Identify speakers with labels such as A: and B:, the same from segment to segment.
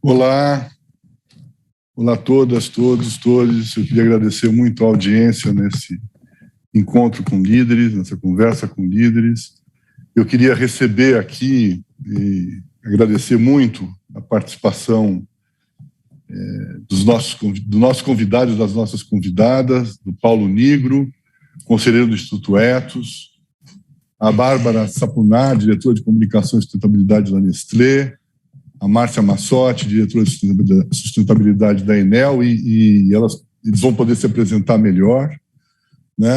A: Olá, olá a todas, todos. Eu queria agradecer muito a audiência nesse encontro com líderes, nessa conversa com líderes. Eu queria receber aqui e agradecer muito a participação do nosso convidado e das nossas convidadas, do Paulo Nigro, conselheiro do Instituto Ethos, a Bárbara Sapunar, diretora de Comunicação e Sustentabilidade da Nestlé, a Márcia Massotti, diretora de Sustentabilidade da Enel, e eles vão poder se apresentar melhor, né?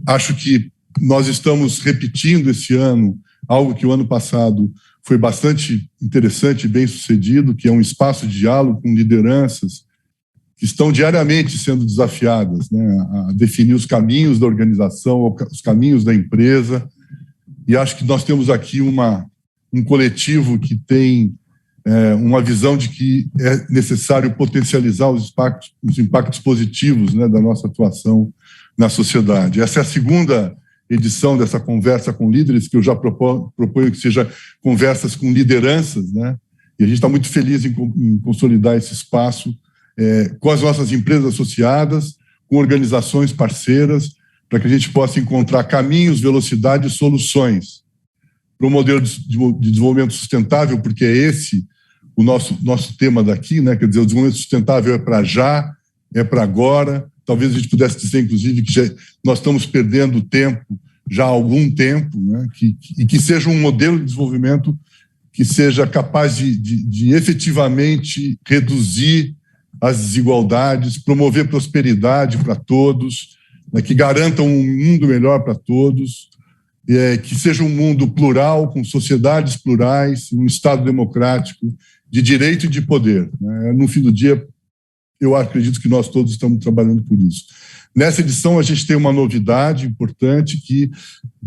A: Acho que nós estamos repetindo esse ano algo que o ano passado foi bastante interessante e bem sucedido, que é um espaço de diálogo com lideranças que estão diariamente sendo desafiadas, né, a definir os caminhos da organização, os caminhos da empresa, e acho que nós temos aqui um coletivo que tem uma visão de que é necessário potencializar os impactos positivos, né, da nossa atuação na sociedade. Essa é a segunda edição dessa conversa com líderes, que eu já proponho que seja conversas com lideranças, né, e a gente está muito feliz em consolidar esse espaço com as nossas empresas associadas, com organizações parceiras, para que a gente possa encontrar caminhos, velocidade e soluções para o modelo de desenvolvimento sustentável, porque é esse o nosso tema daqui, né? Quer dizer, o desenvolvimento sustentável é para já, é para agora. Talvez a gente pudesse dizer, inclusive, que nós estamos perdendo tempo já há algum tempo, né? E que seja um modelo de desenvolvimento que seja capaz de efetivamente reduzir as desigualdades, promover prosperidade para todos, né? Que garanta um mundo melhor para todos, que seja um mundo plural, com sociedades plurais, um Estado democrático de direito e de poder, né? No fim do dia, eu acredito que nós todos estamos trabalhando por isso. Nessa edição, a gente tem uma novidade importante que,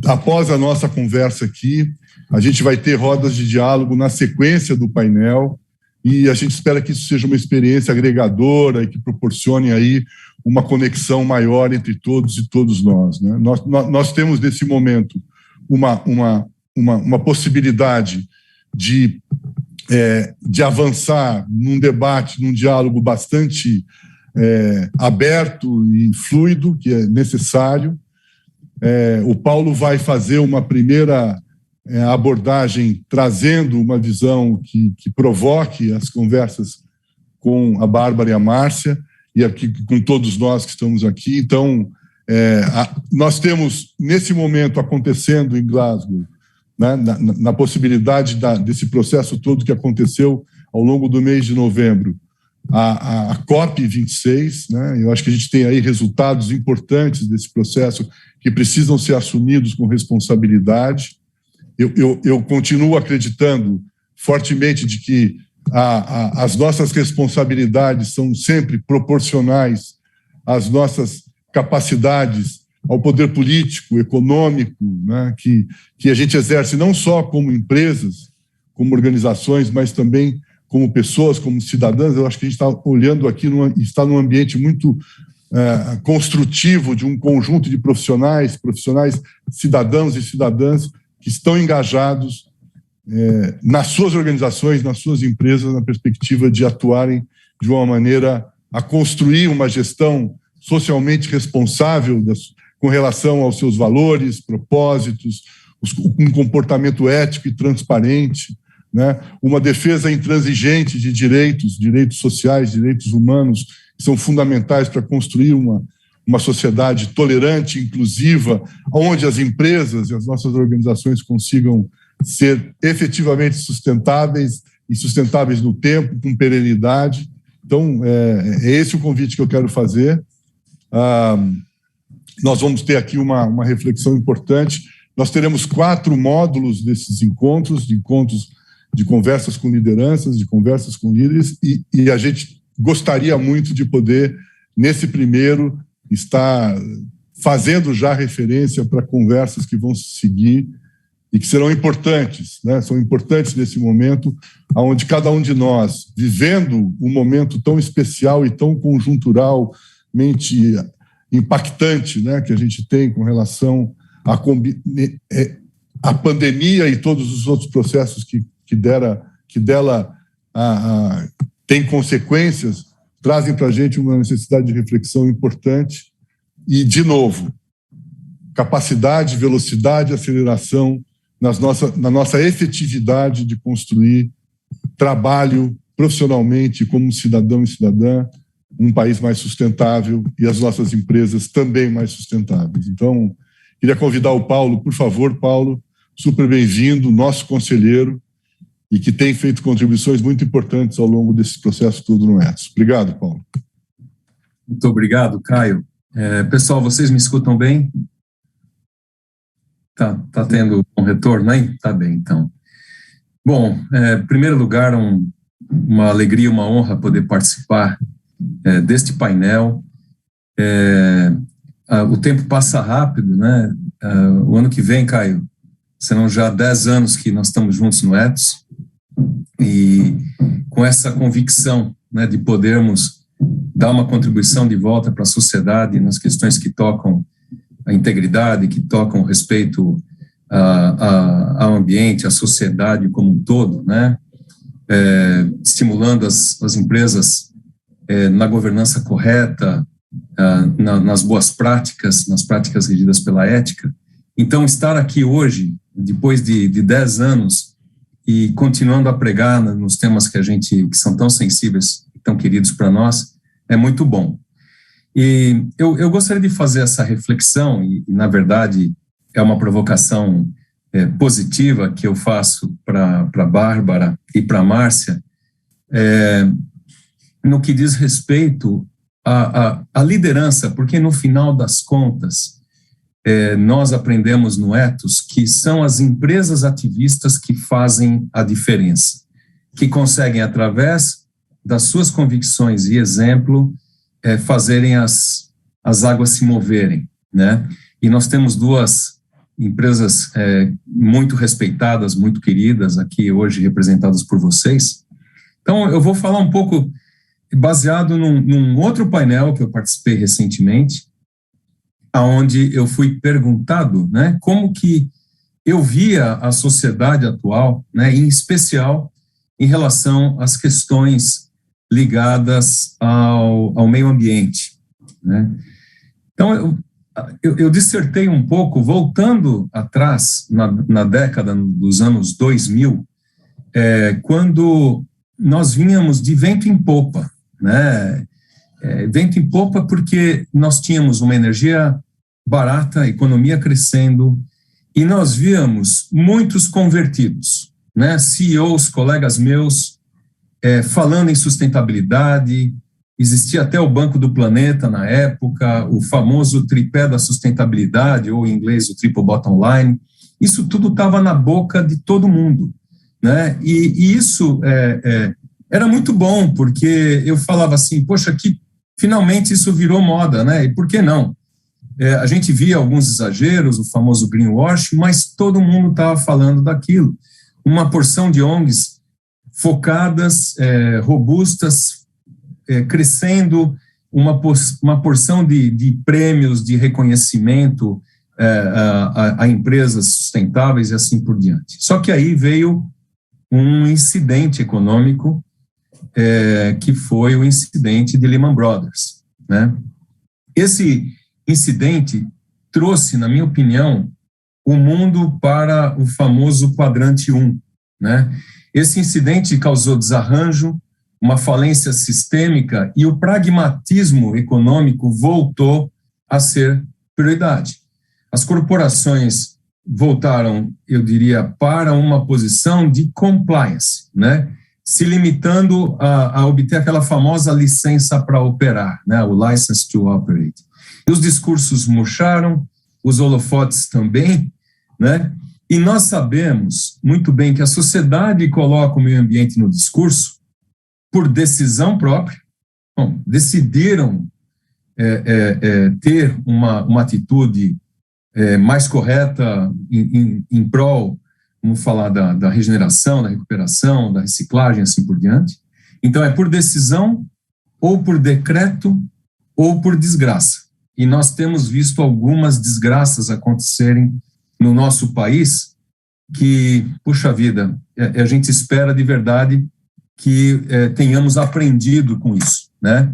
A: após a nossa conversa aqui, a gente vai ter rodas de diálogo na sequência do painel, e a gente espera que isso seja uma experiência agregadora e que proporcione aí uma conexão maior entre todos e todos nós, né? Nós temos, nesse momento, uma possibilidade de avançar num debate, num diálogo bastante aberto e fluido, que é necessário. O Paulo vai fazer uma primeira abordagem trazendo uma visão que provoque as conversas com a Bárbara e a Márcia, e aqui com todos nós que estamos aqui. Então, nós temos, nesse momento, acontecendo em Glasgow, né, na possibilidade desse processo todo que aconteceu ao longo do mês de novembro, a COP26, né? Eu acho que a gente tem aí resultados importantes desse processo que precisam ser assumidos com responsabilidade. Eu continuo acreditando fortemente de que as nossas responsabilidades são sempre proporcionais às nossas capacidades, ao poder político, econômico, né, que a gente exerce não só como empresas, como organizações, mas também como pessoas, como cidadãs. Eu acho que a gente está olhando aqui, está num ambiente muito construtivo de um conjunto de profissionais, cidadãos e cidadãs que estão engajados nas suas organizações, nas suas empresas, na perspectiva de atuarem de uma maneira a construir uma gestão socialmente responsável com relação aos seus valores, propósitos, um comportamento ético e transparente, né? Uma defesa intransigente de direitos sociais, direitos humanos, que são fundamentais para construir uma sociedade tolerante, inclusiva, onde as empresas e as nossas organizações consigam ser efetivamente sustentáveis e sustentáveis no tempo, com perenidade. Então, é esse o convite que eu quero fazer. Nós vamos ter aqui uma reflexão importante. Nós teremos 4 módulos desses encontros de conversas com lideranças, de conversas com líderes, e a gente gostaria muito de poder, nesse primeiro, estar fazendo já referência para conversas que vão se seguir e que serão importantes, né? São importantes nesse momento, onde cada um de nós, vivendo um momento tão especial e tão conjunturalmente impactante, né, que a gente tem com relação à pandemia e todos os outros processos que dela tem consequências, trazem para a gente uma necessidade de reflexão importante e, de novo, capacidade, velocidade, aceleração na nossa efetividade de construir trabalho profissionalmente como cidadão e cidadã, um país mais sustentável e as nossas empresas também mais sustentáveis. Então, queria convidar o Paulo, por favor, Paulo, super bem-vindo, nosso conselheiro, e que tem feito contribuições muito importantes ao longo desse processo todo no Ethos. Obrigado, Paulo.
B: Muito obrigado, Caio. Pessoal, vocês me escutam bem? Tá tendo um retorno aí? Tá bem, então. Bom, em primeiro lugar, uma alegria, uma honra poder participar deste painel. O tempo passa rápido, né? O ano que vem, Caio, serão já 10 anos que nós estamos juntos no Ethos, e com essa convicção, né, de podermos dar uma contribuição de volta para a sociedade nas questões que tocam a integridade, que tocam o respeito ao ambiente, à sociedade como um todo, né? Estimulando as empresas na governança correta, nas boas práticas, nas práticas regidas pela ética. Então, estar aqui hoje, depois de 10 anos, e continuando a pregar nos temas que são tão sensíveis, tão queridos para nós, é muito bom. E eu gostaria de fazer essa reflexão, e na verdade é uma provocação positiva que eu faço para a Bárbara e para a Márcia, no que diz respeito à liderança, porque no final das contas, nós aprendemos no Ethos que são as empresas ativistas que fazem a diferença, que conseguem, através das suas convicções e exemplo, fazerem as águas se moverem, né? E nós temos duas empresas muito respeitadas, muito queridas, aqui hoje representadas por vocês. Então, eu vou falar um pouco baseado num outro painel que eu participei recentemente, onde eu fui perguntado, né, como que eu via a sociedade atual, né, em especial em relação às questões ligadas ao meio ambiente, né? Então, eu dissertei um pouco, voltando atrás, na década dos anos 2000, quando nós vínhamos de vento em popa, né? Vento em popa porque nós tínhamos uma energia barata, a economia crescendo, e nós víamos muitos convertidos, né? CEOs, colegas meus, falando em sustentabilidade. Existia até o Banco do Planeta na época, o famoso tripé da sustentabilidade, ou em inglês o triple bottom line. Isso tudo estava na boca de todo mundo, né? E isso era muito bom, porque eu falava assim, poxa, que finalmente isso virou moda, né? E por que não? A gente via alguns exageros, o famoso greenwash, mas todo mundo estava falando daquilo. Uma porção de ONGs focadas, robustas, crescendo, uma porção de prêmios, de reconhecimento a empresas sustentáveis e assim por diante. Só que aí veio um incidente econômico, que foi o incidente de Lehman Brothers, né? Esse incidente trouxe, na minha opinião, o mundo para o famoso quadrante 1, né? Esse incidente causou desarranjo, uma falência sistêmica, e o pragmatismo econômico voltou a ser prioridade. As corporações voltaram, eu diria, para uma posição de compliance, né? Se limitando a obter aquela famosa licença para operar, né? O license to operate. E os discursos murcharam, os holofotes também, né? E nós sabemos muito bem que a sociedade coloca o meio ambiente no discurso por decisão própria. Bom, decidiram ter uma atitude mais correta em prol vamos falar da regeneração, da recuperação, da reciclagem, assim por diante. Então, é por decisão, ou por decreto, ou por desgraça. E nós temos visto algumas desgraças acontecerem no nosso país que, puxa vida, a gente espera de verdade que tenhamos aprendido com isso, né?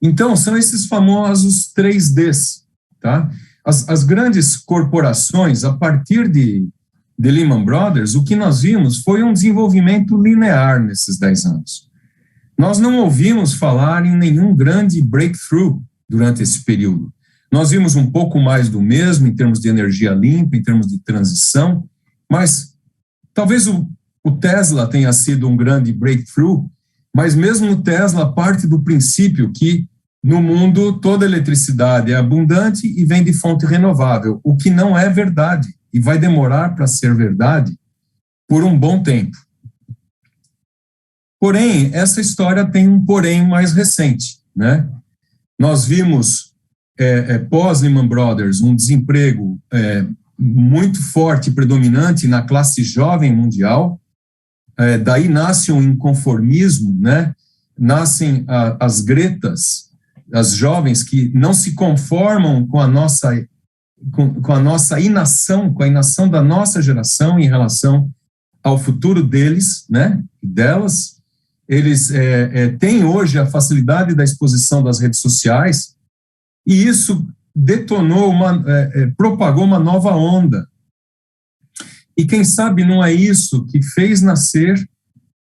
B: Então, são esses famosos 3Ds, tá? As grandes corporações, a partir de Lehman Brothers, o que nós vimos foi um desenvolvimento linear nesses 10 anos. Nós não ouvimos falar em nenhum grande breakthrough durante esse período. Nós vimos um pouco mais do mesmo em termos de energia limpa, em termos de transição, mas talvez o Tesla tenha sido um grande breakthrough, mas mesmo o Tesla parte do princípio que no mundo toda eletricidade é abundante e vem de fonte renovável, o que não é verdade e vai demorar para ser verdade por um bom tempo. Porém, essa história tem um porém mais recente, né? Nós vimos, pós-Lehman Brothers, um desemprego muito forte e predominante na classe jovem mundial, daí nasce um inconformismo, né? Nascem as Gretas, as jovens que não se conformam com a nossa inação, com a inação da nossa geração em relação ao futuro deles, né? E delas. Eles têm hoje a facilidade da exposição das redes sociais e isso detonou, propagou uma nova onda. E quem sabe não é isso que fez nascer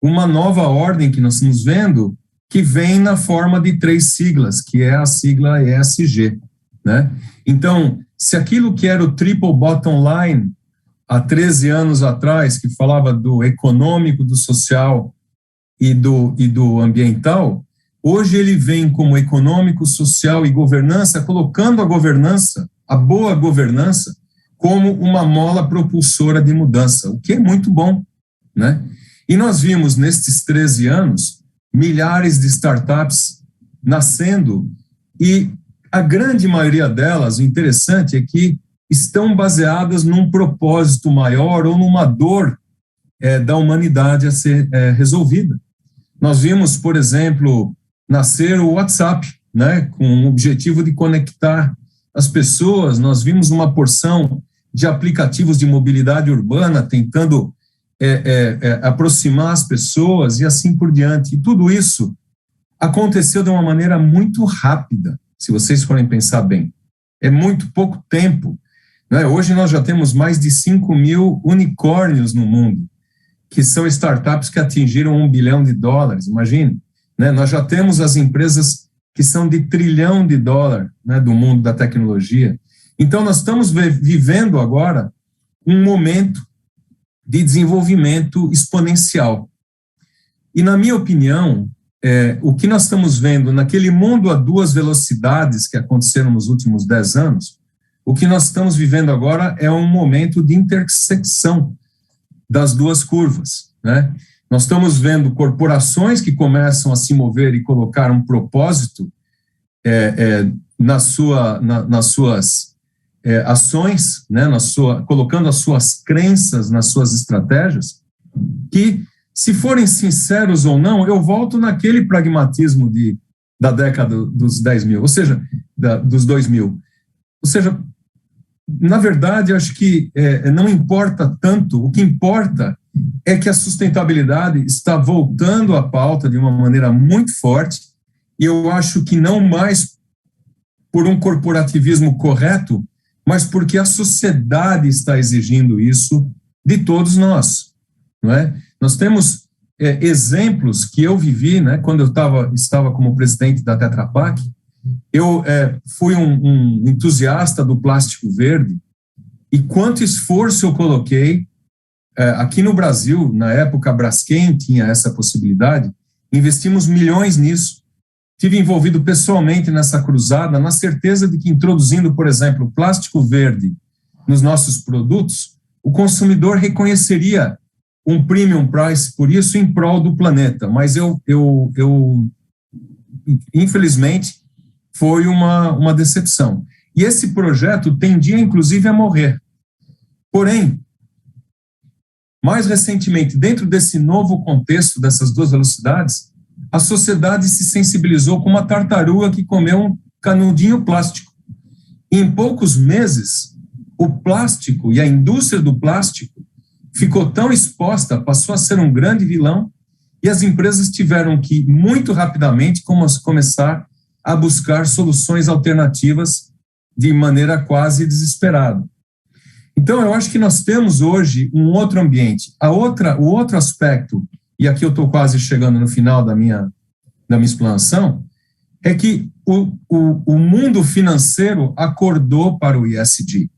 B: uma nova ordem que nós estamos vendo, que vem na forma de 3 siglas, que é a sigla ESG, né? Então, se aquilo que era o triple bottom line há 13 anos atrás, que falava do econômico, do social e do ambiental, hoje ele vem como econômico, social e governança, colocando a governança, a boa governança, como uma mola propulsora de mudança, o que é muito bom, né? E nós vimos nestes 13 anos milhares de startups nascendo e a grande maioria delas, o interessante é que estão baseadas num propósito maior ou numa dor da humanidade a ser resolvida. Nós vimos, por exemplo, nascer o WhatsApp, né, com o objetivo de conectar as pessoas. Nós vimos uma porção de aplicativos de mobilidade urbana tentando aproximar as pessoas e assim por diante. E tudo isso aconteceu de uma maneira muito rápida, se vocês forem pensar bem. É muito pouco tempo, né? Hoje nós já temos mais de 5.000 unicórnios no mundo, que são startups que atingiram $1 bilhão, imagine, né? Nós já temos as empresas que são de $1 trilhão, né, do mundo da tecnologia. Então, nós estamos vivendo agora um momento de desenvolvimento exponencial. E, na minha opinião, o que nós estamos vendo naquele mundo a 2 velocidades que aconteceram nos últimos 10 anos, o que nós estamos vivendo agora é um momento de intersecção das 2 curvas, né? Nós estamos vendo corporações que começam a se mover e colocar um propósito nas suas ações, né? Colocando as suas crenças nas suas estratégias, que, se forem sinceros ou não, eu volto naquele pragmatismo da década dos 10.000, ou seja, dos 2000. Ou seja, na verdade, eu acho que não importa tanto, o que importa é que a sustentabilidade está voltando à pauta de uma maneira muito forte, e eu acho que não mais por um corporativismo correto, mas porque a sociedade está exigindo isso de todos nós, não é? Nós temos exemplos que eu vivi, né, quando eu estava como presidente da Tetra Pak. Eu fui um entusiasta do plástico verde, e quanto esforço eu coloquei aqui no Brasil. Na época, a Braskem tinha essa possibilidade, investimos milhões nisso. Tive envolvido pessoalmente nessa cruzada, na certeza de que, introduzindo, por exemplo, plástico verde nos nossos produtos, o consumidor reconheceria um premium price por isso em prol do planeta. Mas eu infelizmente, foi uma decepção. E esse projeto tendia, inclusive, a morrer. Porém, Mais recentemente, dentro desse novo contexto dessas duas velocidades, a sociedade se sensibilizou com uma tartaruga que comeu um canudinho plástico. E em poucos meses, o plástico e a indústria do plástico ficou tão exposta, passou a ser um grande vilão, e as empresas tiveram que, muito rapidamente, começar a buscar soluções alternativas de maneira quase desesperada. Então, eu acho que nós temos hoje um outro ambiente. O outro aspecto, e aqui eu estou quase chegando no final da minha explanação, é que o mundo financeiro acordou para o ESG.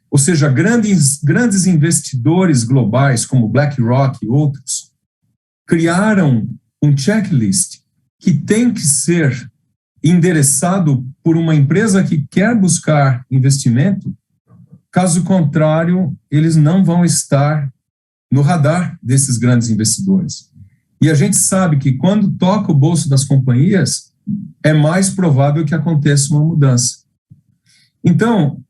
B: Ou seja, grandes investidores globais, como BlackRock e outros, criaram um checklist que tem que ser endereçado por uma empresa que quer buscar investimento. Caso contrário, eles não vão estar no radar desses grandes investidores. E a gente sabe que quando toca o bolso das companhias, é mais provável que aconteça uma mudança. Então,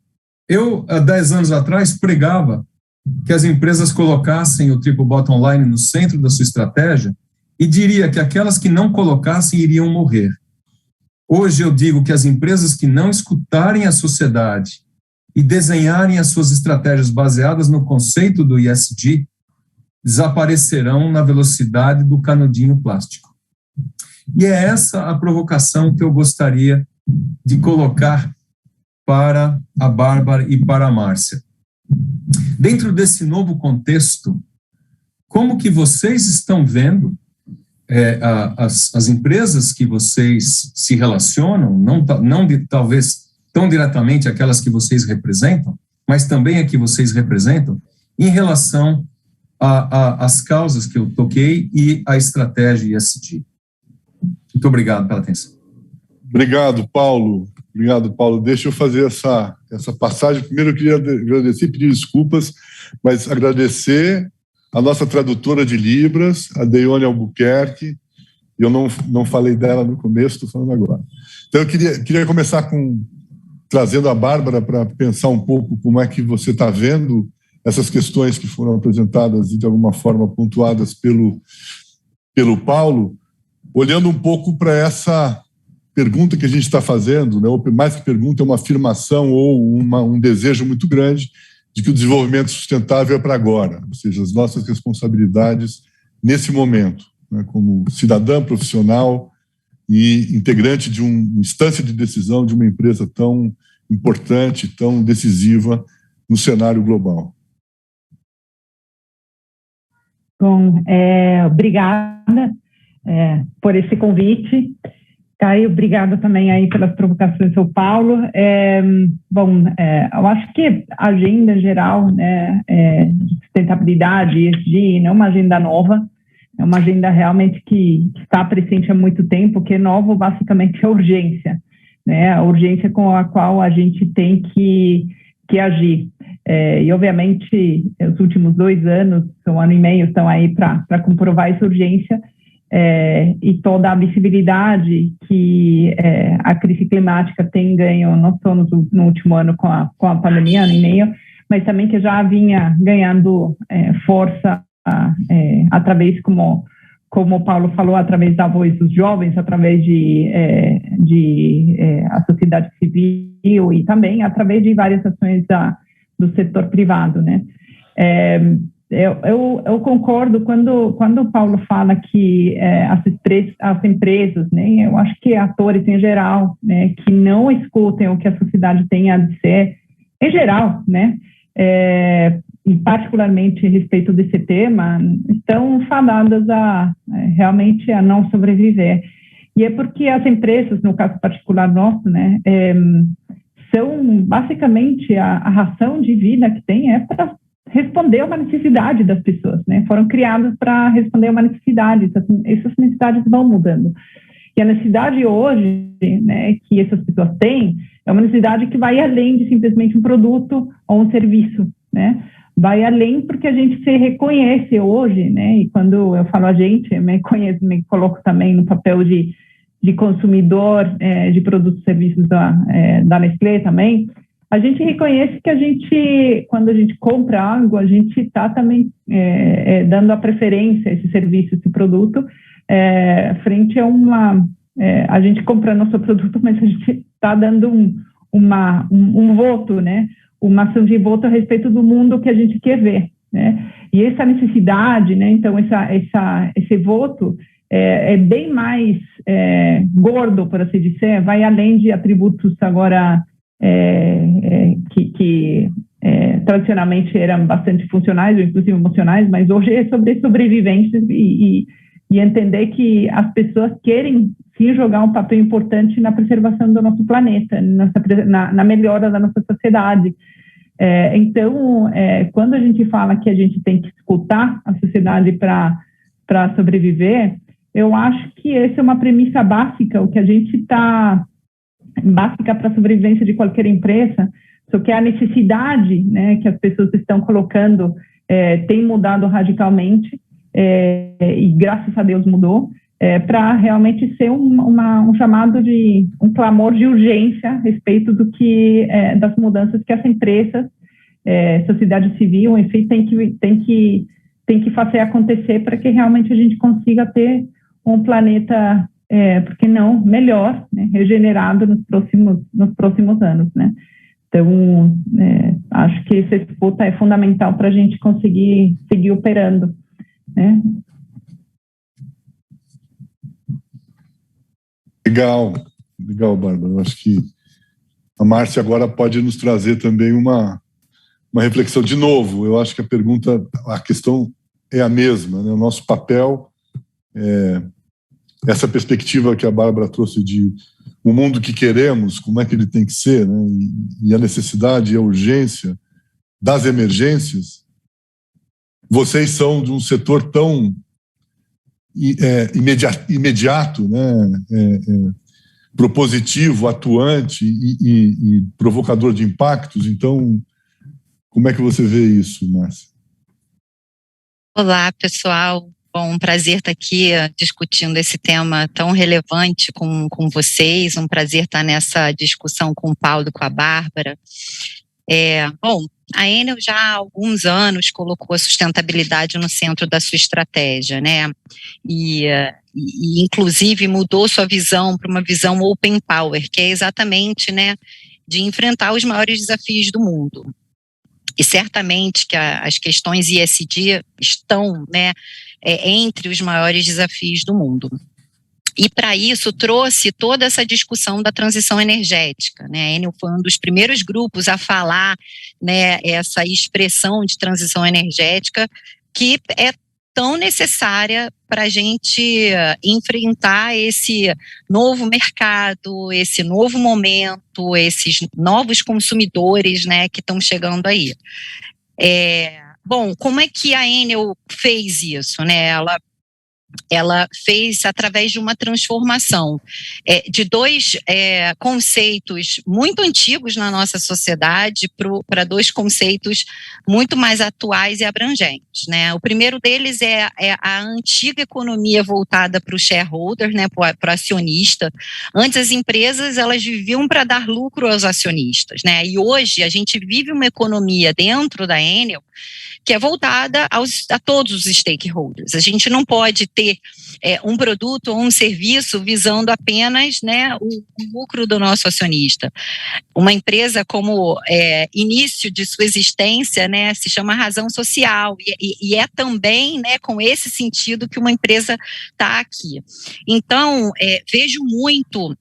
B: eu, há 10 anos atrás, pregava que as empresas colocassem o triple bottom line no centro da sua estratégia e diria que aquelas que não colocassem iriam morrer. Hoje eu digo que as empresas que não escutarem a sociedade e desenharem as suas estratégias baseadas no conceito do ESG, desaparecerão na velocidade do canudinho plástico. E é essa a provocação que eu gostaria de colocar para a Bárbara e para a Márcia. Dentro desse novo contexto, como que vocês estão vendo as empresas que vocês se relacionam, talvez tão diretamente aquelas que vocês representam, mas também a que vocês representam, em relação às causas que eu toquei e à estratégia ESG. Muito obrigado pela atenção.
A: Obrigado, Paulo. Obrigado, Paulo. Deixa eu fazer essa passagem. Primeiro, eu queria agradecer e pedir desculpas, mas agradecer a nossa tradutora de Libras, a Deione Albuquerque. Eu não falei dela no começo, estou falando agora. Então, eu queria começar trazendo a Bárbara para pensar um pouco como é que você está vendo essas questões que foram apresentadas e, de alguma forma, pontuadas pelo Paulo, olhando um pouco para essa pergunta que a gente está fazendo, né? Ou mais que pergunta, é uma afirmação ou um desejo muito grande de que o desenvolvimento sustentável é para agora, ou seja, as nossas responsabilidades nesse momento, né? Como cidadã profissional e integrante de uma instância de decisão de uma empresa tão importante, tão decisiva no cenário global.
C: Bom, obrigada por esse convite. Caio, obrigada também aí pelas provocações, seu Paulo. Eu acho que a agenda geral, né, de sustentabilidade, ESG, não é uma agenda nova, é uma agenda realmente que está presente há muito tempo, que é novo basicamente é a urgência, né, a urgência com a qual a gente tem que agir. E, obviamente, os últimos 2 anos, um ano e meio, estão aí para comprovar essa urgência, e toda a visibilidade que a crise climática tem ganho, não só no último ano com a pandemia, ano e meio, mas também que já vinha ganhando força através, como o Paulo falou, através da voz dos jovens, através de a sociedade civil e também através de várias ações do setor privado, né? Eu concordo quando o Paulo fala que as empresas, né, eu acho que atores em geral, né, que não escutem o que a sociedade tem a dizer, em geral, né, e particularmente a respeito desse tema, estão fadadas realmente a não sobreviver. E é porque as empresas, no caso particular nosso, né, são basicamente a ração de vida que tem para responder a uma necessidade das pessoas, né? Foram criadas para responder a uma necessidade, essas necessidades vão mudando. E a necessidade hoje, né, que essas pessoas têm, é uma necessidade que vai além de simplesmente um produto ou um serviço, né? Vai além porque a gente se reconhece hoje, né? E quando eu falo a gente, me coloco também no papel de consumidor de produtos e serviços da Nestlé também. A gente reconhece que quando a gente compra algo, a gente está também dando a preferência a esse serviço, esse produto, frente a a gente compra nosso produto, mas a gente está dando um voto, né? Uma ação de voto a respeito do mundo que a gente quer ver, né? E essa necessidade, né? Então, esse voto é bem mais gordo, por assim dizer, vai além de atributos agora que tradicionalmente eram bastante funcionais, ou inclusive emocionais, mas hoje é sobre sobrevivência e entender que as pessoas querem sim jogar um papel importante na preservação do nosso planeta, na melhora da nossa sociedade. Então, quando a gente fala que a gente tem que escutar a sociedade para sobreviver, eu acho que essa é uma premissa básica, o que a gente está básica para a sobrevivência de qualquer empresa, só que a necessidade, né, que as pessoas estão colocando tem mudado radicalmente, e graças a Deus mudou, para realmente ser um chamado um clamor de urgência a respeito das mudanças que as empresas, sociedade civil, enfim, tem que fazer acontecer para que realmente a gente consiga ter um planeta, por que não, melhor, né, regenerado nos próximos anos, né? Então, acho que essa escuta é fundamental para a gente conseguir seguir operando, né?
A: Legal, Bárbara. Eu acho que a Márcia agora pode nos trazer também uma reflexão. De novo, eu acho que a questão é a mesma, né? O nosso papel, essa perspectiva que a Bárbara trouxe de o mundo que queremos, como é que ele tem que ser, né? E a necessidade e a urgência das emergências. Vocês são de um setor tão imediato, né? Propositivo, atuante e provocador de impactos. Então, como é que você vê isso, Márcia?
D: Olá, pessoal. Bom, um prazer estar aqui discutindo esse tema tão relevante com vocês. Um prazer estar nessa discussão com o Paulo e com a Bárbara. Bom, a Enel já há alguns anos colocou a sustentabilidade no centro da sua estratégia, né? E inclusive mudou sua visão para uma visão open power, que é exatamente, né, de enfrentar os maiores desafios do mundo. E certamente que as questões ESG estão, né, entre os maiores desafios do mundo. E para isso trouxe toda essa discussão da transição energética, né? A Enel foi um dos primeiros grupos a falar, né, essa expressão de transição energética que é tão necessária para a gente enfrentar esse novo mercado, esse novo momento, esses novos consumidores, né, que estão chegando aí. Bom, como é que a Enel fez isso, né? Ela fez através de uma transformação de dois conceitos muito antigos na nossa sociedade para dois conceitos muito mais atuais e abrangentes, né? O primeiro deles é a antiga economia voltada para o shareholder, né, para o acionista. Antes as empresas elas viviam para dar lucro aos acionistas, né? E hoje a gente vive uma economia dentro da Enel que é voltada a todos os stakeholders. A gente não pode ter um produto ou um serviço visando apenas, né, o lucro do nosso acionista. Uma empresa como início de sua existência, né, se chama razão social e é também, né, com esse sentido que uma empresa está aqui. Então, vejo muito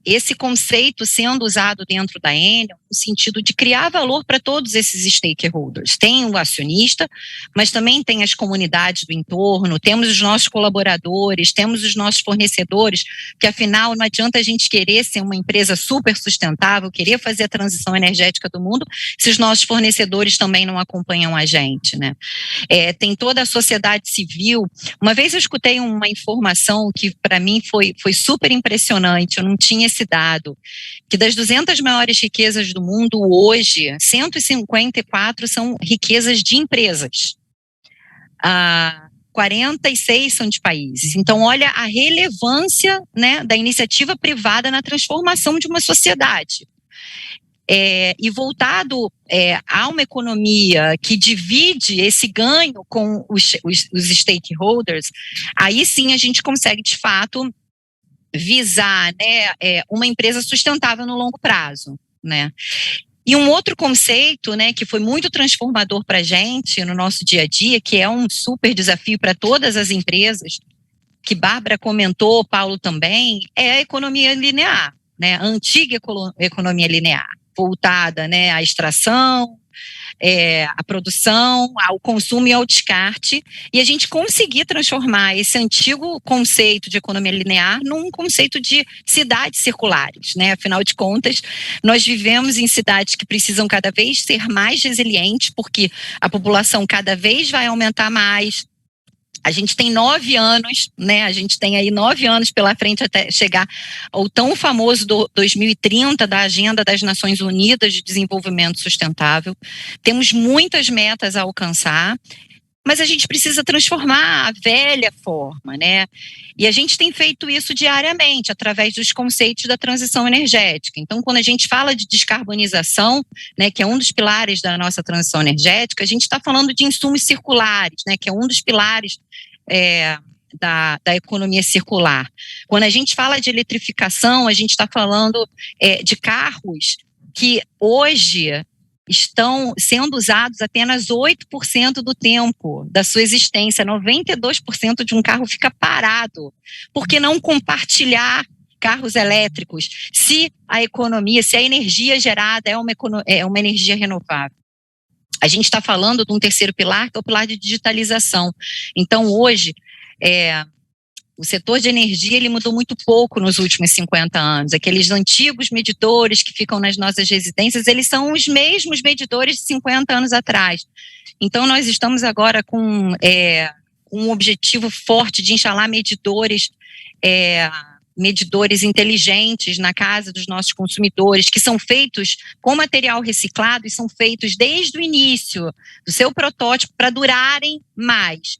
D: esse conceito sendo usado dentro da Enel no sentido de criar valor para todos esses stakeholders. Tem o acionista, mas também tem as comunidades do entorno, temos os nossos colaboradores, temos os nossos fornecedores, que afinal não adianta a gente querer ser uma empresa super sustentável, querer fazer a transição energética do mundo, se os nossos fornecedores também não acompanham a gente, né? Tem toda a sociedade civil. Uma vez eu escutei uma informação que para mim foi super impressionante, eu não tinha esse dado, que das 200 maiores riquezas do mundo hoje, 154 são riquezas de empresas. 46 são de países. Então, olha a relevância, né, da iniciativa privada na transformação de uma sociedade. e voltado a uma economia que divide esse ganho com os stakeholders, aí sim a gente consegue, de fato, visar, né, uma empresa sustentável no longo prazo, né? E um outro conceito, né, que foi muito transformador para a gente no nosso dia a dia, que é um super desafio para todas as empresas, que Bárbara comentou, Paulo também, é a economia linear, né, a antiga economia linear, voltada, né, à extração, à produção, ao consumo e ao descarte, e a gente conseguir transformar esse antigo conceito de economia linear num conceito de cidades circulares, né? Afinal de contas, nós vivemos em cidades que precisam cada vez ser mais resilientes, porque a população cada vez vai aumentar mais. A gente tem 9 anos, né? A gente tem aí 9 anos pela frente até chegar ao tão famoso 2030 da Agenda das Nações Unidas de Desenvolvimento Sustentável. Temos muitas metas a alcançar, mas a gente precisa transformar a velha forma, né? E a gente tem feito isso diariamente, através dos conceitos da transição energética. Então, quando a gente fala de descarbonização, né, que é um dos pilares da nossa transição energética, a gente está falando de insumos circulares, né, que é um dos pilares da economia circular. Quando a gente fala de eletrificação, a gente está falando de carros que hoje estão sendo usados apenas 8% do tempo da sua existência. 92% de um carro fica parado. Por que não compartilhar carros elétricos se a energia gerada é uma energia renovável? A gente está falando de um terceiro pilar, que é o pilar de digitalização. Então, hoje, o setor de energia ele mudou muito pouco nos últimos 50 anos. Aqueles antigos medidores que ficam nas nossas residências, eles são os mesmos medidores de 50 anos atrás. Então, nós estamos agora com um objetivo forte de instalar medidores inteligentes na casa dos nossos consumidores, que são feitos com material reciclado e são feitos desde o início do seu protótipo para durarem mais.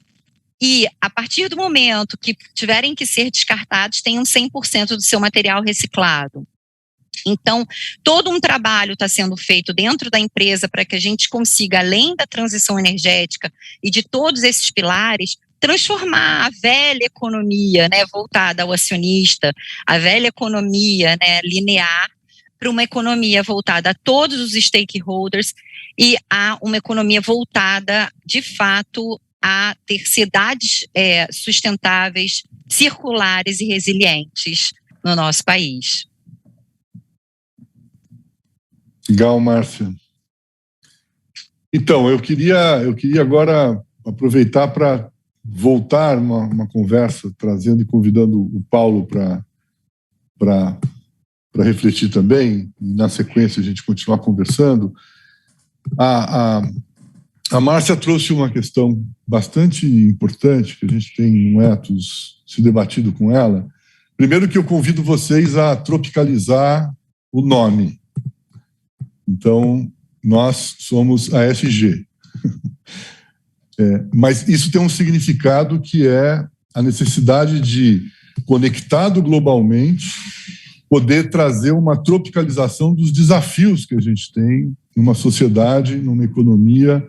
D: E, a partir do momento que tiverem que ser descartados, tenham 100% do seu material reciclado. Então, todo um trabalho está sendo feito dentro da empresa para que a gente consiga, além da transição energética e de todos esses pilares, transformar a velha economia, né, voltada ao acionista, a velha economia, né, linear, para uma economia voltada a todos os stakeholders e a uma economia voltada, de fato, a ter cidades sustentáveis, circulares e resilientes no nosso país.
A: Legal, Márcia. Então, eu queria agora aproveitar para voltar uma conversa, trazendo e convidando o Paulo para refletir também, e na sequência a gente continuar conversando. A Márcia trouxe uma questão bastante importante, que a gente tem no Ethos se debatido com ela. Primeiro que eu convido vocês a tropicalizar o nome. Então, nós somos a ESG. Mas isso tem um significado que é a necessidade de, conectado globalmente, poder trazer uma tropicalização dos desafios que a gente tem numa sociedade, numa economia,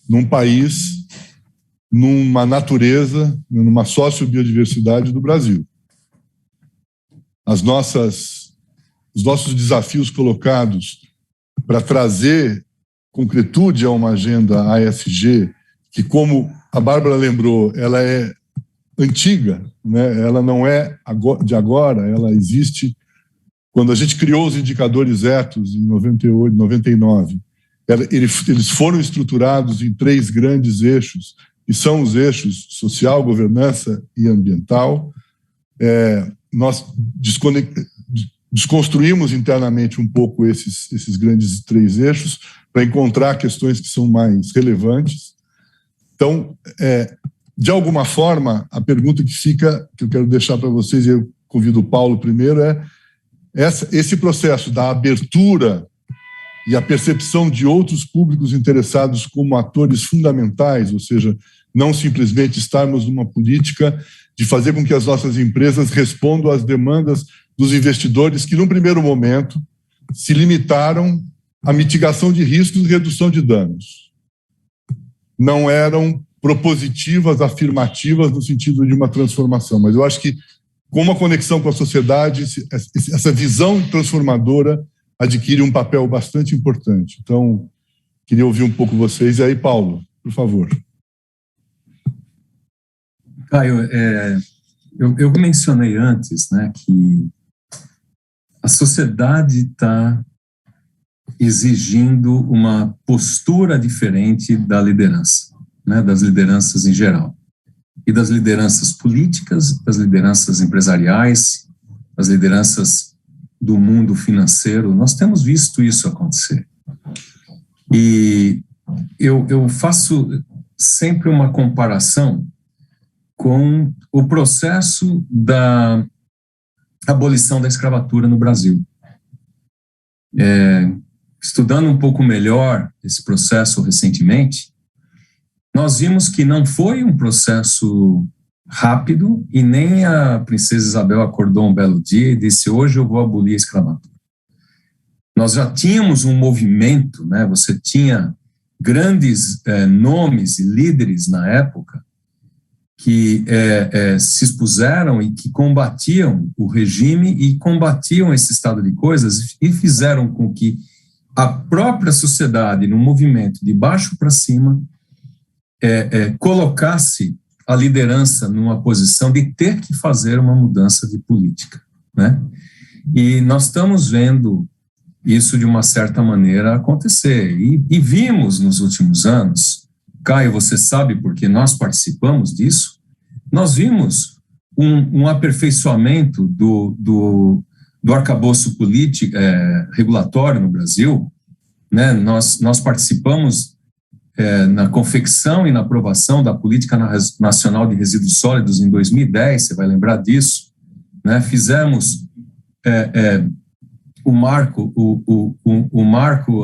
A: num país, numa natureza, numa sociobiodiversidade do Brasil. Os nossos desafios colocados para trazer concretude a uma agenda ASG, que, como a Bárbara lembrou, ela é antiga, né? Ela não é de agora, ela existe. Quando a gente criou os indicadores Ethos, em 98, 99, eles foram estruturados em 3 grandes eixos, que são os eixos social, governança e ambiental. Nós desconstruímos internamente um pouco esses grandes 3 eixos para encontrar questões que são mais relevantes. Então, de alguma forma, a pergunta que eu quero deixar para vocês, e eu convido o Paulo primeiro, esse processo da abertura e a percepção de outros públicos interessados como atores fundamentais, ou seja, não simplesmente estarmos numa política de fazer com que as nossas empresas respondam às demandas dos investidores que, num primeiro momento, se limitaram a mitigação de riscos e redução de danos. Não eram propositivas, afirmativas no sentido de uma transformação, mas eu acho que, com uma conexão com a sociedade, essa visão transformadora adquire um papel bastante importante. Então, queria ouvir um pouco vocês. E aí, Paulo, por favor.
B: Caio, eu mencionei antes, né, que a sociedade está exigindo uma postura diferente da liderança, né, das lideranças em geral, e das lideranças políticas, das lideranças empresariais, das lideranças do mundo financeiro. Nós temos visto isso acontecer. E eu faço sempre uma comparação com o processo da abolição da escravatura no Brasil. Estudando um pouco melhor esse processo recentemente, nós vimos que não foi um processo rápido e nem a princesa Isabel acordou um belo dia e disse: hoje eu vou abolir a escravatura. Nós já tínhamos um movimento, né? Você tinha grandes nomes e líderes na época que se expuseram e que combatiam o regime e combatiam esse estado de coisas e fizeram com que a própria sociedade, no movimento de baixo para cima, colocasse a liderança numa posição de ter que fazer uma mudança de política, né? E nós estamos vendo isso de uma certa maneira acontecer. E vimos nos últimos anos, Caio, você sabe porque nós participamos disso, nós vimos um aperfeiçoamento do arcabouço político, regulatório no Brasil, né? Nós participamos na confecção e na aprovação da Política Nacional de Resíduos Sólidos em 2010, você vai lembrar disso, né? Fizemos o marco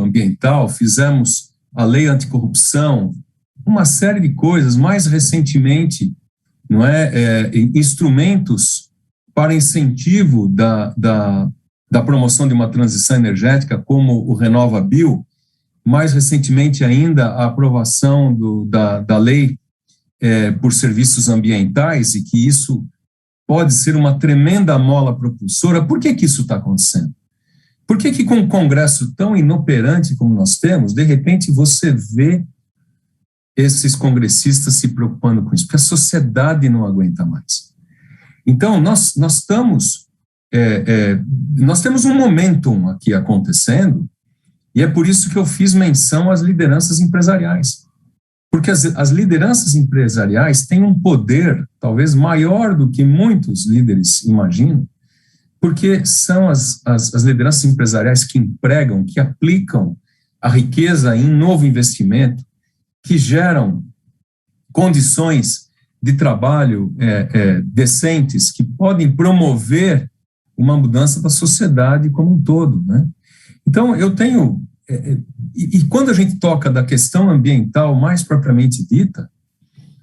B: ambiental, fizemos a lei anticorrupção, uma série de coisas. Mais recentemente, não instrumentos para incentivo da promoção de uma transição energética, como o RenovaBio. Mais recentemente ainda, a aprovação da lei por serviços ambientais, e que isso pode ser uma tremenda mola propulsora. Por que isso está acontecendo? Por que com um Congresso tão inoperante como nós temos, de repente você vê esses congressistas se preocupando com isso? Porque a sociedade não aguenta mais. Então, nós temos um momentum aqui acontecendo, e é por isso que eu fiz menção às lideranças empresariais. Porque as lideranças empresariais têm um poder, talvez maior do que muitos líderes imaginam, porque são as lideranças empresariais que empregam, que aplicam a riqueza em novo investimento, que geram condições de trabalho decentes, que podem promover uma mudança da sociedade como um todo, né? Então, eu tenho... E quando a gente toca da questão ambiental mais propriamente dita,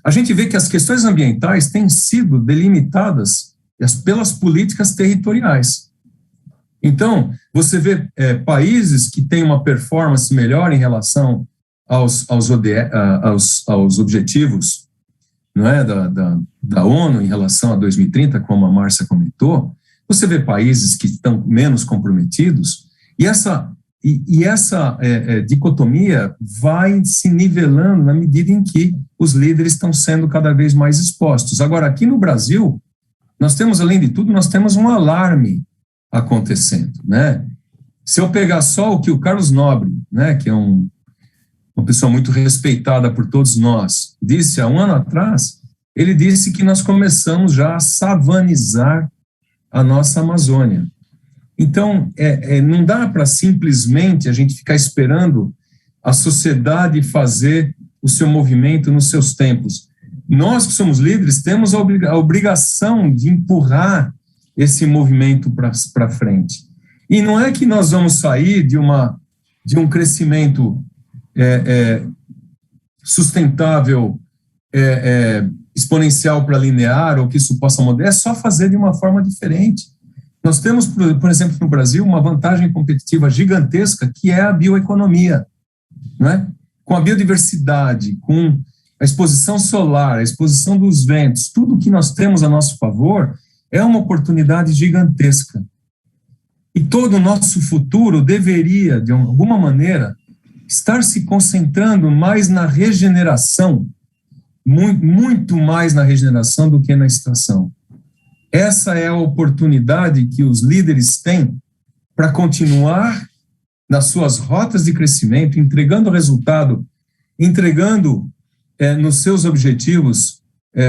B: a gente vê que as questões ambientais têm sido delimitadas pelas políticas territoriais. Então, você vê países que têm uma performance melhor em relação aos objetivos, não é, da ONU em relação a 2030, como a Márcia comentou. Você vê países que estão menos comprometidos, e essa dicotomia vai se nivelando na medida em que os líderes estão sendo cada vez mais expostos. Agora, aqui no Brasil, nós temos, além de tudo, nós temos um alarme acontecendo, né? Se eu pegar só o que o Carlos Nobre, né, que é uma pessoa muito respeitada por todos nós, disse há um ano atrás, ele disse que nós começamos já a savanizar a nossa Amazônia. Então, não dá para simplesmente a gente ficar esperando a sociedade fazer o seu movimento nos seus tempos. Nós que somos líderes temos a obrigação de empurrar esse movimento para frente. E não é que nós vamos sair de um crescimento sustentável, exponencial para linear, ou que isso possa mudar, é só fazer de uma forma diferente. Nós temos, por exemplo, no Brasil, uma vantagem competitiva gigantesca, que é a bioeconomia, não é? Com a biodiversidade, com a exposição solar, a exposição dos ventos, tudo que nós temos a nosso favor é uma oportunidade gigantesca. E todo o nosso futuro deveria, de alguma maneira, estar se concentrando mais na regeneração, muito mais na regeneração do que na extração. Essa é a oportunidade que os líderes têm para continuar nas suas rotas de crescimento, entregando resultado, entregando nos seus objetivos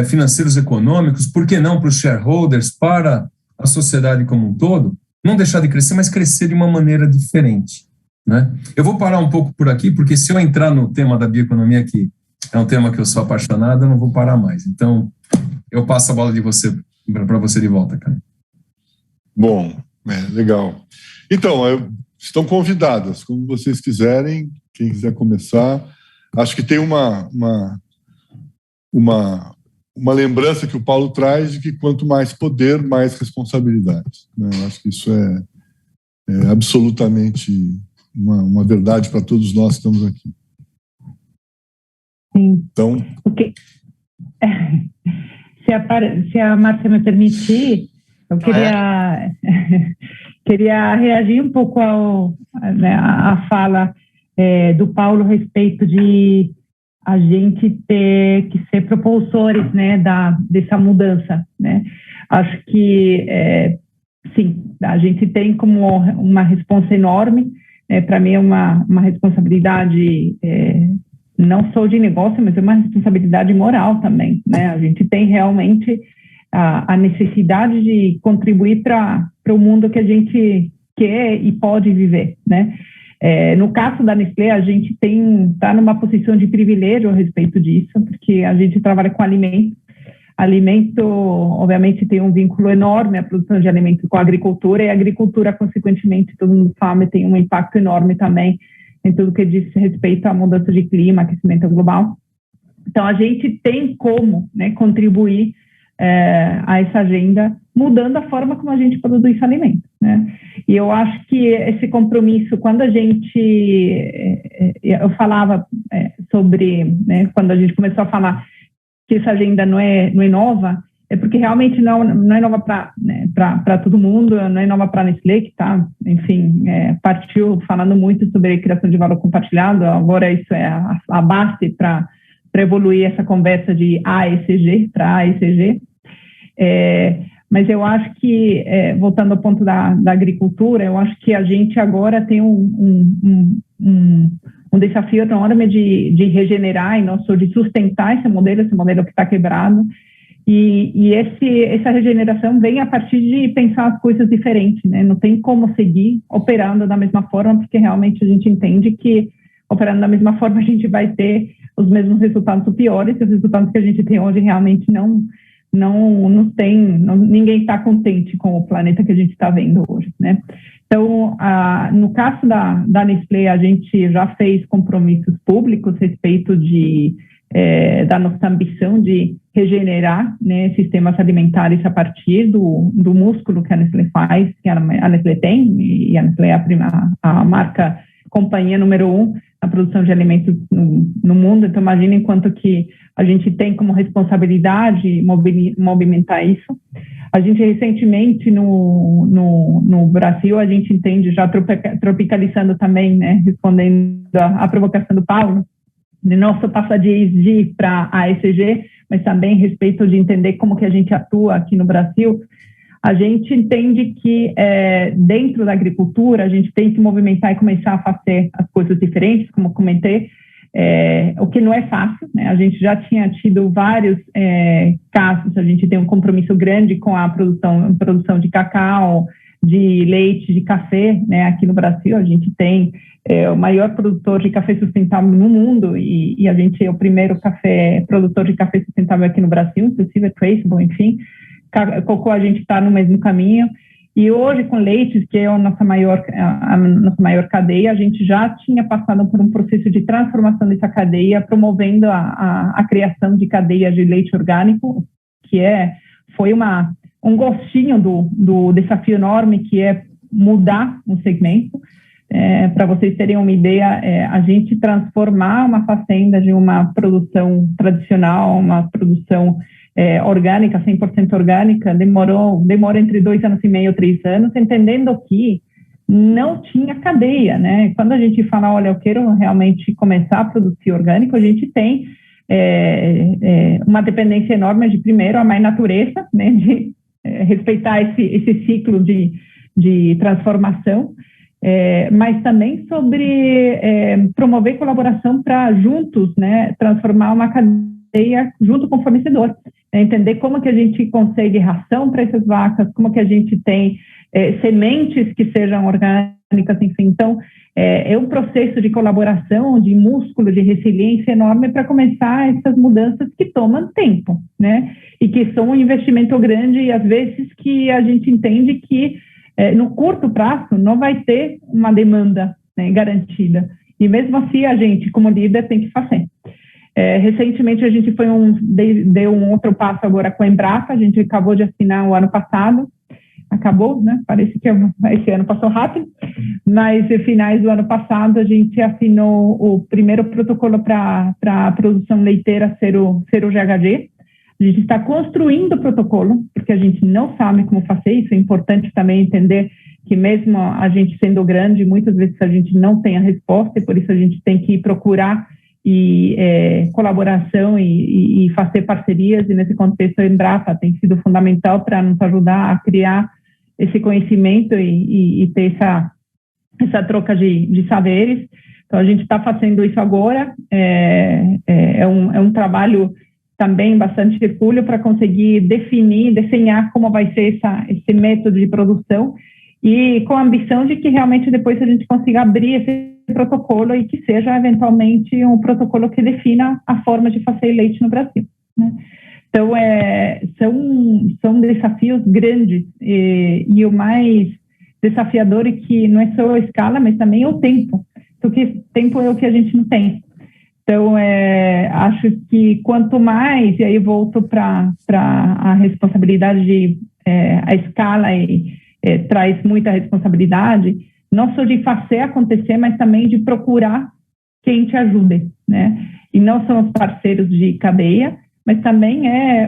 B: financeiros econômicos, por que não para os shareholders, para a sociedade como um todo, não deixar de crescer, mas crescer de uma maneira diferente, né? Eu vou parar um pouco por aqui, porque se eu entrar no tema da bioeconomia, que é um tema que eu sou apaixonado, eu não vou parar mais. Então, eu passo a bola para você de volta, cara.
A: Bom, legal. Então, estão convidadas, como vocês quiserem, quem quiser começar. Acho que tem uma lembrança que o Paulo traz de que quanto mais poder, mais responsabilidade, né? Eu acho que isso é absolutamente uma verdade para todos nós que estamos aqui.
C: Sim.
A: Então,
C: se a Márcia me permitir, eu queria reagir um pouco à fala do Paulo a respeito de a gente ter que ser propulsores, né, dessa mudança, né? Acho que, sim, a gente tem como uma responsa enorme, para mim é uma responsabilidade, não só de negócio, mas é uma responsabilidade moral também, né? A gente tem realmente a necessidade de contribuir para o mundo que a gente quer e pode viver, né? No caso da Nestlé, a gente está numa posição de privilégio a respeito disso, porque a gente trabalha com alimento. Alimento, obviamente, tem um vínculo enorme, a produção de alimentos com a agricultura, e a agricultura, consequentemente, todo mundo sabe, tem um impacto enorme também em tudo que diz respeito à mudança de clima, aquecimento global. Então, a gente tem como, né, contribuir a essa agenda, mudando a forma como a gente produz alimento, né? E eu acho que esse compromisso, quando a gente, eu falava sobre, né, quando a gente começou a falar que essa agenda não é nova, é porque realmente não é nova para todo mundo, não é nova para a Nestlé, que está, enfim, partiu falando muito sobre a criação de valor compartilhado. Agora isso é a base para evoluir essa conversa de AECG para AECG. Mas eu acho que, voltando ao ponto da agricultura, eu acho que a gente agora tem um desafio enorme de regenerar e de sustentar esse modelo que está quebrado. E essa regeneração vem a partir de pensar as coisas diferentes, né? Não tem como seguir operando da mesma forma, porque realmente a gente entende que operando da mesma forma a gente vai ter os mesmos resultados piores, e os resultados que a gente tem hoje realmente ninguém está contente com o planeta que a gente está vendo hoje, né? Então, no caso da Nestlé, a gente já fez compromissos públicos a respeito da nossa ambição de regenerar, né, sistemas alimentares a partir do músculo que a Nestlé faz, que a Nestlé tem, e a Nestlé é a marca companhia número 1 na produção de alimentos no mundo. Então, imaginem quanto que a gente tem como responsabilidade movimentar isso. A gente recentemente no Brasil, a gente entende, já tropicalizando também, né, respondendo à provocação do Paulo, de nosso passar de ESG para a ESG, mas também a respeito de entender como que a gente atua aqui no Brasil. A gente entende que dentro da agricultura a gente tem que movimentar e começar a fazer as coisas diferentes, como comentei, o que não é fácil, né? A gente já tinha tido vários casos, a gente tem um compromisso grande com a produção de cacau, de leite, de café, né? Aqui no Brasil a gente tem o maior produtor de café sustentável no mundo, e a gente é o primeiro produtor de café sustentável aqui no Brasil, inclusive traceable, enfim. Cocô, a gente está no mesmo caminho. E hoje, com leites, que é a nossa maior cadeia, a gente já tinha passado por um processo de transformação dessa cadeia, promovendo a criação de cadeias de leite orgânico, que foi uma um gostinho do desafio enorme que é mudar o segmento. Para vocês terem uma ideia, a gente transformar uma fazenda de uma produção tradicional, uma produção orgânica, 100% orgânica, demora entre 2 anos e meio, 3 anos, entendendo que não tinha cadeia, né? Quando a gente fala, olha, eu quero realmente começar a produzir orgânico, a gente tem uma dependência enorme de, primeiro, a mãe natureza, né? De respeitar esse ciclo de transformação, mas também sobre promover colaboração para juntos, né, transformar uma cadeia junto com o fornecedor, entender como que a gente consegue ração para essas vacas, como que a gente tem sementes que sejam orgânicas, enfim. Então, é um processo de colaboração, de músculo, de resiliência enorme para começar essas mudanças que tomam tempo, né, e que são um investimento grande e às vezes que a gente entende que no curto prazo não vai ter uma demanda, né, garantida. E mesmo assim a gente, como líder, tem que fazer. Recentemente a gente deu um outro passo agora com a Embrapa, a gente acabou de assinar o ano passado, acabou, né? Parece que esse ano passou rápido, mas em finais do ano passado a gente assinou o primeiro protocolo para a produção leiteira Zero GHG. A gente está construindo o protocolo, porque a gente não sabe como fazer isso. É importante também entender que mesmo a gente sendo grande, muitas vezes a gente não tem a resposta, e por isso a gente tem que procurar colaboração e fazer parcerias, e nesse contexto a Embrapa tem sido fundamental para nos ajudar a criar esse conhecimento e ter essa troca de saberes. Então a gente está fazendo isso agora, é um trabalho também bastante hercúleo para conseguir desenhar como vai ser esse método de produção, e com a ambição de que realmente depois a gente consiga abrir esse protocolo e que seja eventualmente um protocolo que defina a forma de fazer leite no Brasil, né? Então, são desafios grandes, e o mais desafiador é que não é só a escala, mas também é o tempo, porque tempo é o que a gente não tem. Então, acho que quanto mais, e aí volto para a responsabilidade a escala traz muita responsabilidade, não só de fazer acontecer, mas também de procurar quem te ajude, né? E não são os parceiros de cadeia, mas também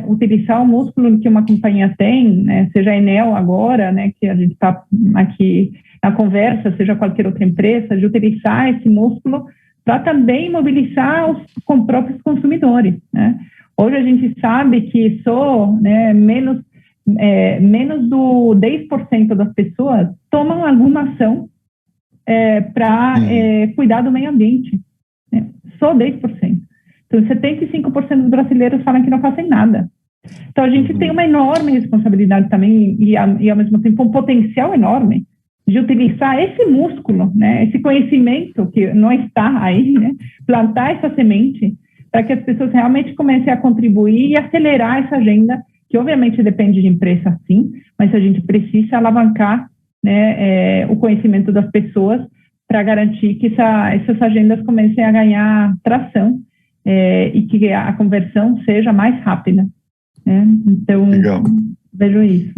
C: utilizar o músculo que uma companhia tem, né? Seja a Enel agora, né, que a gente está aqui na conversa, seja qualquer outra empresa, de utilizar esse músculo para também mobilizar os próprios consumidores, né? Hoje a gente sabe que só, né, menos do 10% das pessoas tomam alguma ação para cuidar do meio ambiente, né? Só 10%. Então, 75% dos brasileiros falam que não fazem nada. Então, a gente tem uma enorme responsabilidade também e ao mesmo tempo, um potencial enorme de utilizar esse músculo, né, esse conhecimento que não está aí, né, plantar essa semente para que as pessoas realmente comecem a contribuir e acelerar essa agenda, que obviamente depende de empresa, sim, mas a gente precisa alavancar, né, o conhecimento das pessoas para garantir que essas agendas comecem a ganhar tração e que a conversão seja mais rápida, né? Então, legal. Vejo isso.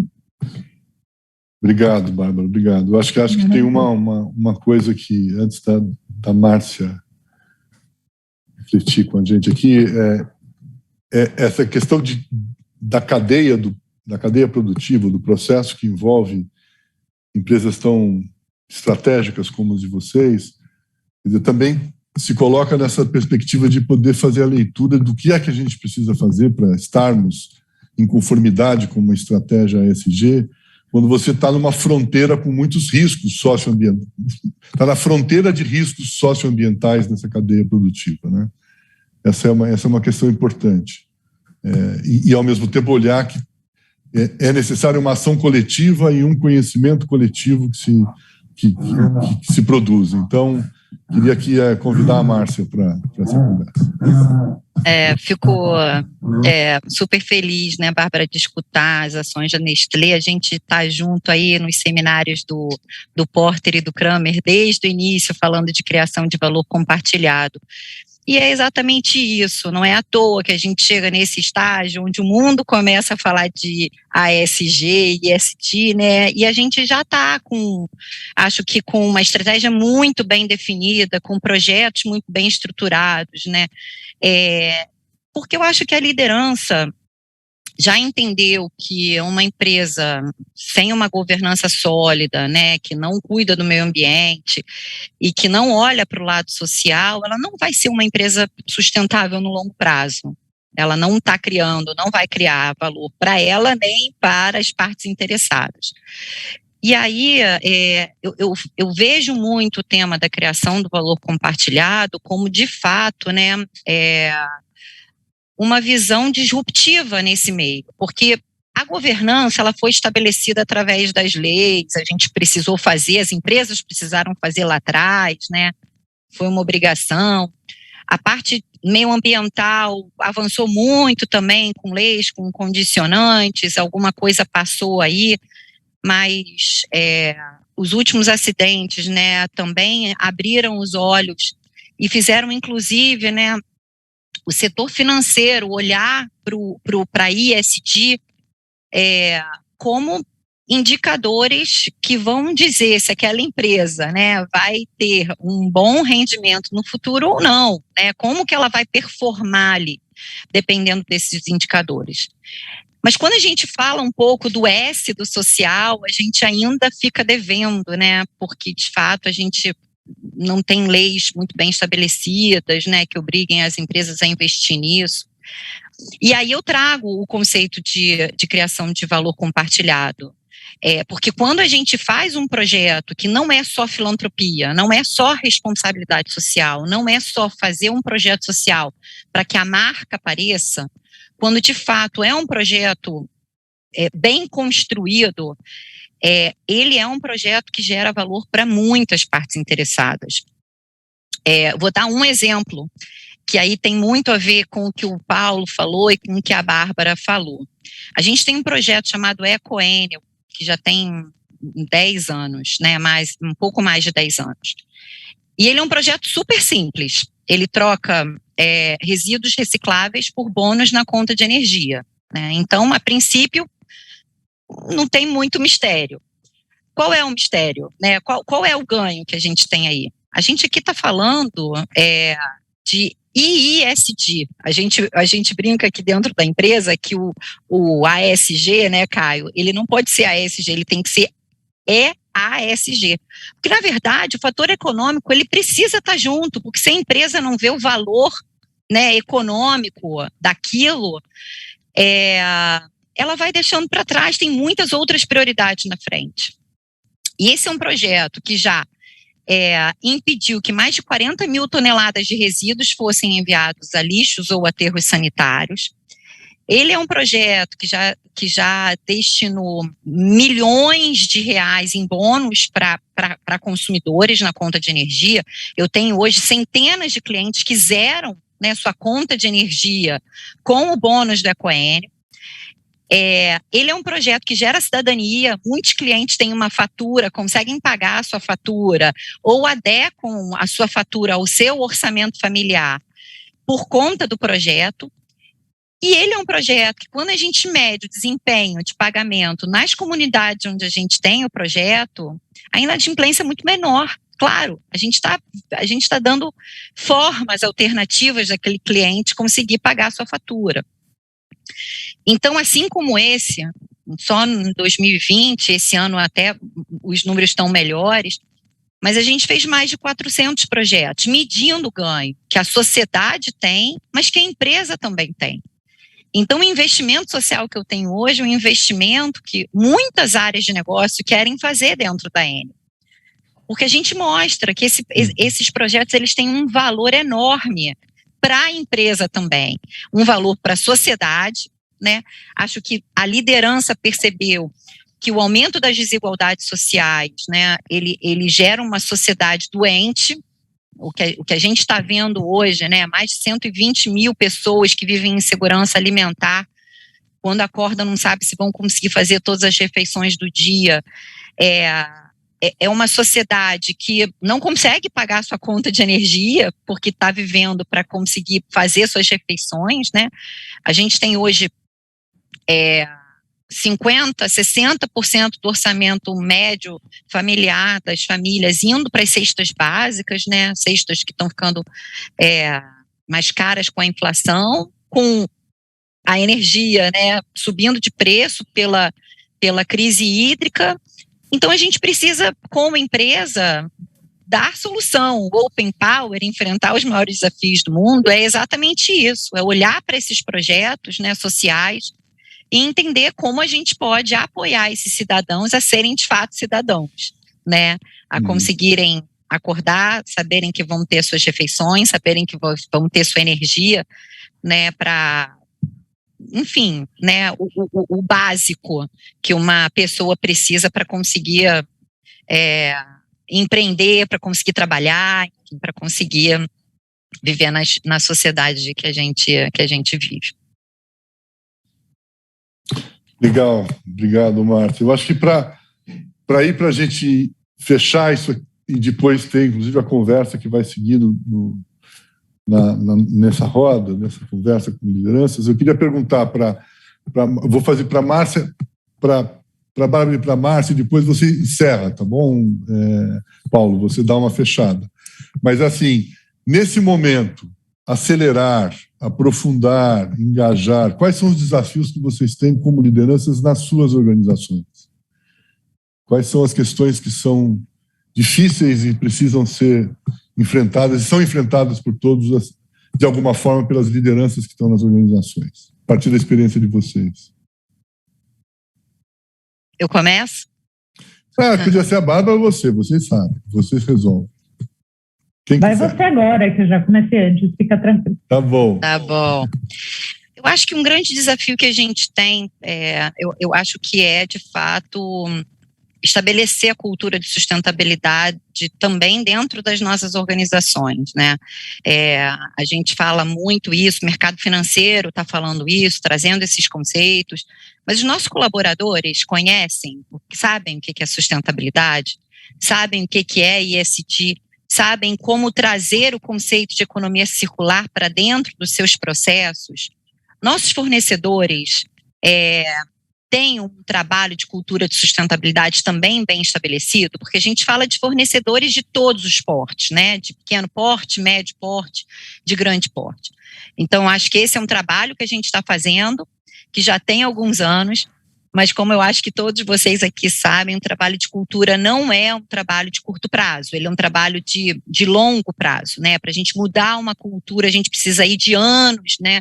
A: Obrigado, Bárbara, obrigado. Acho que tem uma coisa que, antes da Márcia refletir com a gente aqui, essa questão da cadeia produtiva, do processo que envolve empresas tão estratégicas como as de vocês, também se coloca nessa perspectiva de poder fazer a leitura do que é que a gente precisa fazer para estarmos em conformidade com uma estratégia ESG, quando você está numa fronteira com muitos riscos socioambientais, está na fronteira de riscos socioambientais nessa cadeia produtiva, né? Essa é uma questão importante. E, ao mesmo tempo, olhar que é necessária uma ação coletiva e um conhecimento coletivo que se produz. Então, queria aqui convidar a Márcia para essa conversa.
D: Fico super feliz, né, Bárbara, de escutar as ações da Nestlé. A gente está junto aí nos seminários do Porter e do Kramer desde o início, falando de criação de valor compartilhado. E é exatamente isso, não é à toa que a gente chega nesse estágio onde o mundo começa a falar de ASG e ESG, né? E a gente já está acho que com uma estratégia muito bem definida, com projetos muito bem estruturados, né? Porque eu acho que a liderança já entendeu que uma empresa sem uma governança sólida, né, que não cuida do meio ambiente e que não olha para o lado social, ela não vai ser uma empresa sustentável no longo prazo. Ela não vai criar valor para ela nem para as partes interessadas. E aí, eu vejo muito o tema da criação do valor compartilhado como, de fato, né, uma visão disruptiva nesse meio, porque a governança ela foi estabelecida através das leis, a gente precisou fazer, as empresas precisaram fazer lá atrás, né? Foi uma obrigação. A parte meioambiental avançou muito também com leis, com condicionantes, alguma coisa passou aí, mas os últimos acidentes, né, também abriram os olhos e fizeram, inclusive, né, o setor financeiro olhar para a ESG como indicadores que vão dizer se aquela empresa, né, vai ter um bom rendimento no futuro ou não, né, como que ela vai performar ali, dependendo desses indicadores. Mas quando a gente fala um pouco do S, do social, a gente ainda fica devendo, né, porque de fato a gente não tem leis muito bem estabelecidas, né, que obriguem as empresas a investir nisso. E aí eu trago o conceito de criação de valor compartilhado. Porque quando a gente faz um projeto que não é só filantropia, não é só responsabilidade social, não é só fazer um projeto social para que a marca apareça, quando de fato é um projeto bem construído, ele é um projeto que gera valor para muitas partes interessadas. Vou dar um exemplo, que aí tem muito a ver com o que o Paulo falou e com o que a Bárbara falou. A gente tem um projeto chamado EcoEnel, que já tem 10 anos, né, um pouco mais de 10 anos. E ele é um projeto super simples. Ele troca resíduos recicláveis por bônus na conta de energia, né? Então, a princípio, não tem muito mistério. Qual é o mistério, né? Qual é o ganho que a gente tem aí? A gente aqui está falando de ESG. A gente brinca aqui dentro da empresa que o ASG, né, Caio, ele não pode ser ASG, ele tem que ser EASG. Porque, na verdade, o fator econômico, ele precisa estar junto, porque se a empresa não vê o valor, né, econômico daquilo, ela vai deixando para trás, tem muitas outras prioridades na frente. E esse é um projeto que já impediu que mais de 40 mil toneladas de resíduos fossem enviados a lixos ou aterros sanitários. Ele é um projeto que já destinou milhões de reais em bônus para consumidores na conta de energia. Eu tenho hoje centenas de clientes que zeram, né, sua conta de energia com o bônus do EcoEnel. Ele é um projeto que gera cidadania, muitos clientes têm uma fatura, conseguem pagar a sua fatura ou adequam a sua fatura ao seu orçamento familiar por conta do projeto. E ele é um projeto que, quando a gente mede o desempenho de pagamento nas comunidades onde a gente tem o projeto, a inadimplência é muito menor. Claro, a gente tá dando formas alternativas daquele cliente conseguir pagar a sua fatura. Então, assim como esse, só em 2020, esse ano até os números estão melhores, mas a gente fez mais de 400 projetos, medindo o ganho que a sociedade tem, mas que a empresa também tem. Então, o investimento social que eu tenho hoje é um investimento que muitas áreas de negócio querem fazer dentro da Enel. Porque a gente mostra que esses projetos eles têm um valor enorme para a empresa também, um valor para a sociedade, né? Acho que a liderança percebeu que o aumento das desigualdades sociais, né, ele gera uma sociedade doente. O que a gente está vendo hoje, né, mais de 120 mil pessoas que vivem em insegurança alimentar, quando acordam não sabe se vão conseguir fazer todas as refeições do dia, é uma sociedade que não consegue pagar sua conta de energia porque está vivendo para conseguir fazer suas refeições, né? A gente tem hoje 50%, 60% do orçamento médio familiar das famílias indo para as cestas básicas, né? Cestas que estão ficando mais caras com a inflação, com a energia, né, subindo de preço pela crise hídrica. Então, a gente precisa, como empresa, dar solução. O Open Power, enfrentar os maiores desafios do mundo, é exatamente isso, é olhar para esses projetos, né, sociais e entender como a gente pode apoiar esses cidadãos a serem, de fato, cidadãos, né, a conseguirem acordar, saberem que vão ter suas refeições, saberem que vão ter sua energia, né, para... Enfim, né, o básico que uma pessoa precisa para conseguir empreender, para conseguir trabalhar, para conseguir viver na sociedade que a gente vive.
A: Legal, obrigado, Marta. Eu acho que para a gente fechar isso aqui, e depois ter, inclusive, a conversa que vai seguir nessa roda, nessa conversa com lideranças, eu queria perguntar vou fazer para a Márcia, para a Bárbara e para a Márcia, e depois você encerra, tá bom, Paulo? Você dá uma fechada. Mas, assim, nesse momento, acelerar, aprofundar, engajar, quais são os desafios que vocês têm como lideranças nas suas organizações? Quais são as questões que são difíceis e precisam ser enfrentadas, e são enfrentadas por todos, de alguma forma, pelas lideranças que estão nas organizações, a partir da experiência de vocês?
D: Eu começo?
A: Podia ser a Bárbara ou vocês sabem, vocês resolvem.
C: Vai você agora, que eu já comecei antes, fica tranquilo.
A: Tá bom.
D: Tá bom. Eu acho que um grande desafio que a gente tem, eu acho que de fato, estabelecer a cultura de sustentabilidade também dentro das nossas organizações, né? A gente fala muito isso, o mercado financeiro está falando isso, trazendo esses conceitos, mas os nossos colaboradores conhecem, sabem o que é sustentabilidade, sabem o que é ESG, sabem como trazer o conceito de economia circular para dentro dos seus processos. Nossos fornecedores tem um trabalho de cultura de sustentabilidade também bem estabelecido, porque a gente fala de fornecedores de todos os portes, né, de pequeno porte, médio porte, de grande porte. Então, acho que esse é um trabalho que a gente está fazendo, que já tem alguns anos, mas como eu acho que todos vocês aqui sabem, o trabalho de cultura não é um trabalho de curto prazo, ele é um trabalho de longo prazo, né, para a gente mudar uma cultura, a gente precisa ir de anos, né,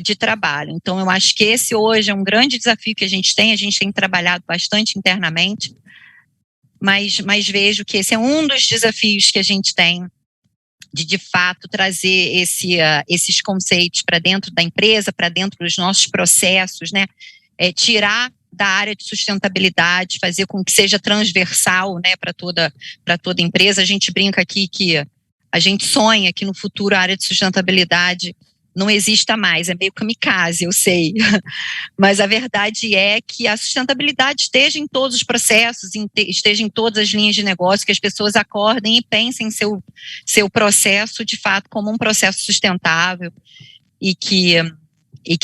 D: de trabalho. Então, eu acho que esse hoje é um grande desafio que a gente tem trabalhado bastante internamente, mas vejo que esse é um dos desafios que a gente tem de fato, trazer esses conceitos para dentro da empresa, para dentro dos nossos processos, né? Tirar da área de sustentabilidade, fazer com que seja transversal, né, para toda empresa. A gente brinca aqui que a gente sonha que no futuro a área de sustentabilidade não exista mais, é meio kamikaze, eu sei, mas a verdade é que a sustentabilidade esteja em todos os processos, esteja em todas as linhas de negócio, que as pessoas acordem e pensem seu processo, de fato, como um processo sustentável e que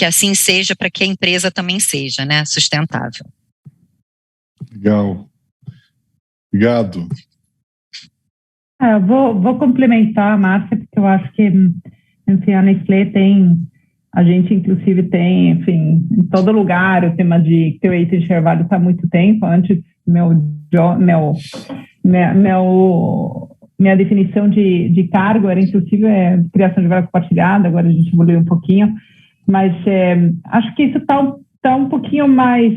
D: assim seja para que a empresa também seja, né, sustentável.
A: Legal. Obrigado.
C: Vou complementar a Márcia, porque eu acho que enfim, a Nestlé a gente inclusive tem, enfim, em todo lugar o tema de creative share value está há muito tempo. Antes, minha definição de cargo era inclusive criação de valor compartilhada, agora a gente evoluiu um pouquinho, mas acho que isso está um pouquinho mais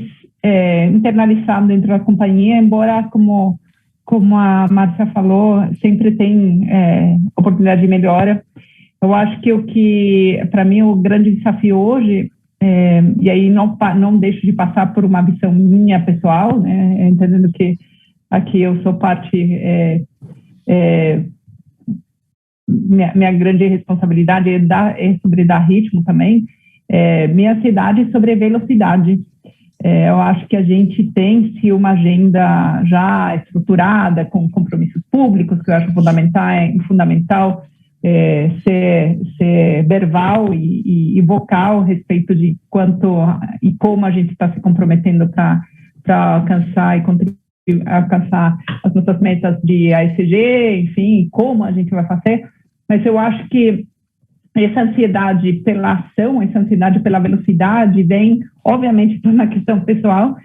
C: internalizado dentro da companhia, embora, como a Márcia falou, sempre tem oportunidade de melhora. Eu acho que para mim, o grande desafio hoje, e aí não deixo de passar por uma visão minha pessoal, né, entendendo que aqui eu sou parte, minha grande responsabilidade é sobre dar ritmo também, minha ansiedade sobre velocidade. Eu acho que a gente tem, se uma agenda já estruturada, com compromissos públicos, que eu acho fundamental ser verbal e vocal a respeito de quanto e como a gente está se comprometendo para alcançar e contribuir, alcançar as nossas metas de ASG, enfim, como a gente vai fazer. Mas eu acho que essa ansiedade pela ação, essa ansiedade pela velocidade vem, obviamente, por uma questão pessoal,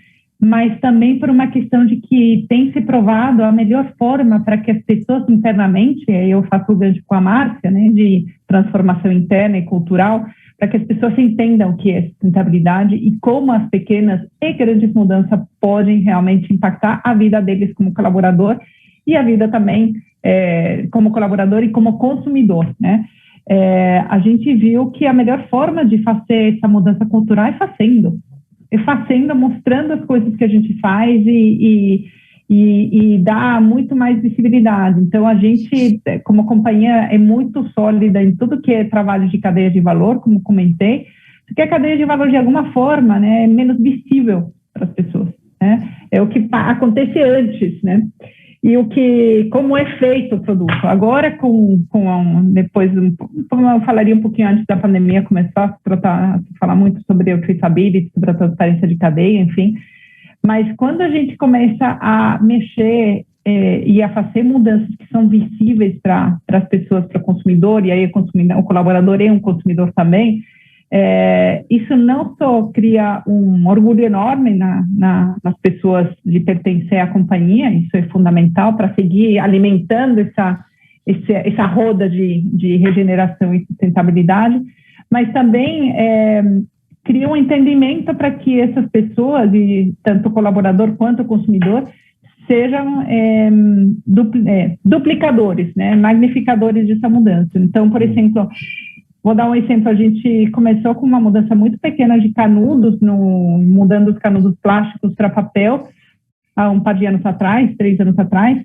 C: mas também por uma questão de que tem se provado a melhor forma para que as pessoas internamente, aí eu faço o gancho com a Márcia, né, de transformação interna e cultural, para que as pessoas entendam o que é sustentabilidade e como as pequenas e grandes mudanças podem realmente impactar a vida deles como colaborador e a vida também como colaborador e como consumidor, né? A gente viu que a melhor forma de fazer essa mudança cultural é fazendo, mostrando as coisas que a gente faz e dá muito mais visibilidade. Então, a gente, como companhia, é muito sólida em tudo que é trabalho de cadeia de valor, como comentei, porque a cadeia de valor, de alguma forma, né, é menos visível para as pessoas, né? É o que acontece antes, né? E como é feito o produto. Agora, depois, como eu falaria um pouquinho antes da pandemia, começar a falar muito sobre o traceability, sobre a transparência de cadeia, enfim. Mas quando a gente começa a mexer e a fazer mudanças que são visíveis para as pessoas, para o consumidor, e aí o colaborador é um consumidor também, isso não só cria um orgulho enorme nas pessoas de pertencer à companhia, isso é fundamental para seguir alimentando essa roda de regeneração e sustentabilidade, mas também cria um entendimento para que essas pessoas, e tanto o colaborador quanto o consumidor, sejam duplicadores, né, magnificadores dessa mudança. Então, por exemplo, vou dar um exemplo, a gente começou com uma mudança muito pequena de canudos, mudando os canudos plásticos para papel, há um par de anos atrás, 3 anos atrás,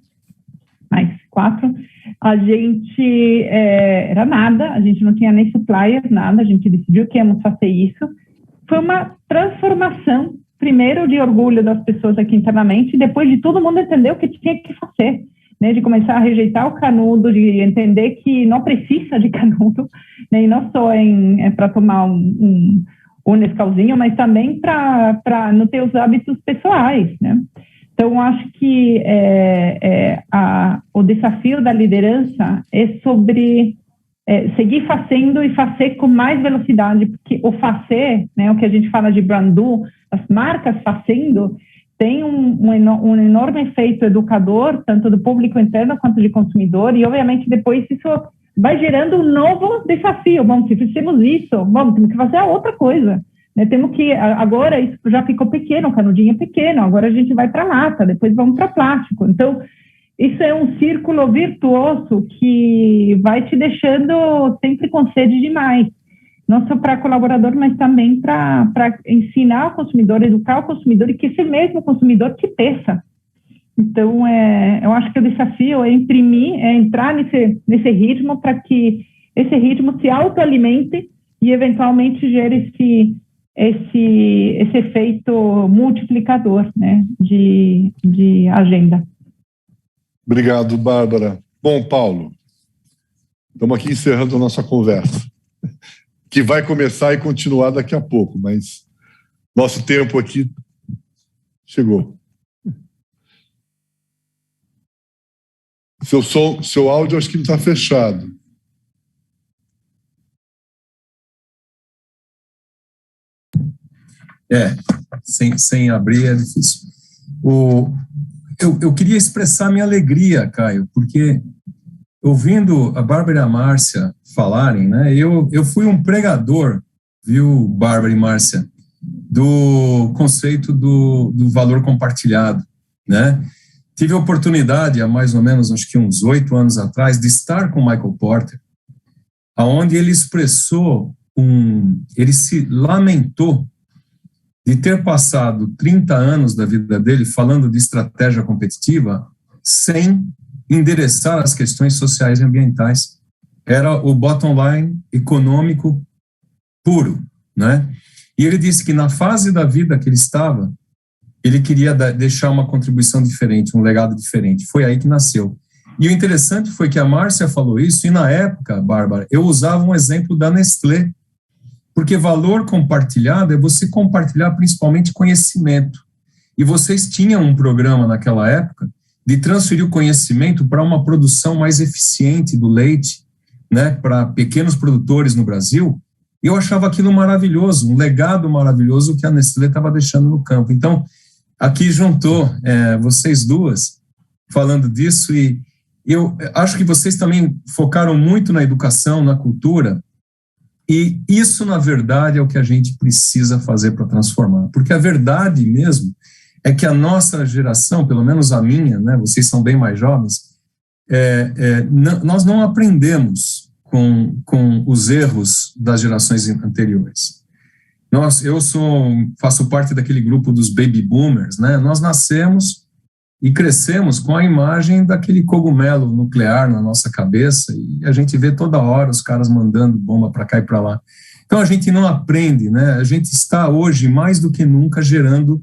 C: mais 4, a gente era nada, a gente não tinha nem suppliers, nada, a gente decidiu que íamos fazer isso. Foi uma transformação, primeiro de orgulho das pessoas aqui internamente, e depois de todo mundo entender o que tinha que fazer, né, de começar a rejeitar o canudo, de entender que não precisa de canudo, né, e não só para tomar um Nescauzinho, mas também para não ter os hábitos pessoais, né. Então, acho que o desafio da liderança é sobre seguir fazendo e fazer com mais velocidade, porque o fazer, né, o que a gente fala de brandu, as marcas fazendo, tem um enorme efeito educador, tanto do público interno quanto de consumidor, e obviamente depois isso vai gerando um novo desafio. Bom, se fizemos isso, temos que fazer a outra coisa, né? Agora isso já ficou pequeno, o canudinho é pequeno, agora a gente vai para lata, depois vamos para plástico. Então, isso é um círculo virtuoso que vai te deixando sempre com sede demais. Não só para colaborador, mas também para ensinar o consumidor, educar o consumidor e que esse mesmo consumidor te peça. Então, eu acho que o desafio é entrar nesse ritmo para que esse ritmo se autoalimente e, eventualmente, gere esse efeito multiplicador, né, de agenda.
A: Obrigado, Bárbara. Bom, Paulo, estamos aqui encerrando a nossa conversa, que vai começar e continuar daqui a pouco, mas nosso tempo aqui chegou. Seu áudio acho que não está fechado.
B: Sem abrir é difícil. Eu queria expressar minha alegria, Caio, porque ouvindo a Bárbara e a Márcia falarem, né, eu fui um pregador, viu, Bárbara e Márcia, do conceito do valor compartilhado, né? Tive a oportunidade, há mais ou menos, acho que uns 8 anos atrás, de estar com o Michael Porter, onde ele expressou ele se lamentou de ter passado 30 anos da vida dele falando de estratégia competitiva sem endereçar as questões sociais e ambientais. Era o bottom line econômico puro, né? E ele disse que na fase da vida que ele estava, ele queria deixar uma contribuição diferente, um legado diferente. Foi aí que nasceu. E o interessante foi que a Márcia falou isso, e na época, Bárbara, eu usava um exemplo da Nestlé, porque valor compartilhado é você compartilhar principalmente conhecimento. E vocês tinham um programa naquela época de transferir o conhecimento para uma produção mais eficiente do leite, né, para pequenos produtores no Brasil. E eu achava aquilo maravilhoso, um legado maravilhoso que a Nestlé estava deixando no campo. Então, aqui juntou vocês duas falando disso, e eu acho que vocês também focaram muito na educação, na cultura, e isso, na verdade, é o que a gente precisa fazer para transformar, porque a verdade mesmo é que a nossa geração, pelo menos a minha, né, vocês são bem mais jovens, nós não aprendemos com os erros das gerações anteriores. Eu faço parte daquele grupo dos baby boomers, né? Nós nascemos e crescemos com a imagem daquele cogumelo nuclear na nossa cabeça, e a gente vê toda hora os caras mandando bomba para cá e para lá. Então a gente não aprende, né? A gente está hoje mais do que nunca gerando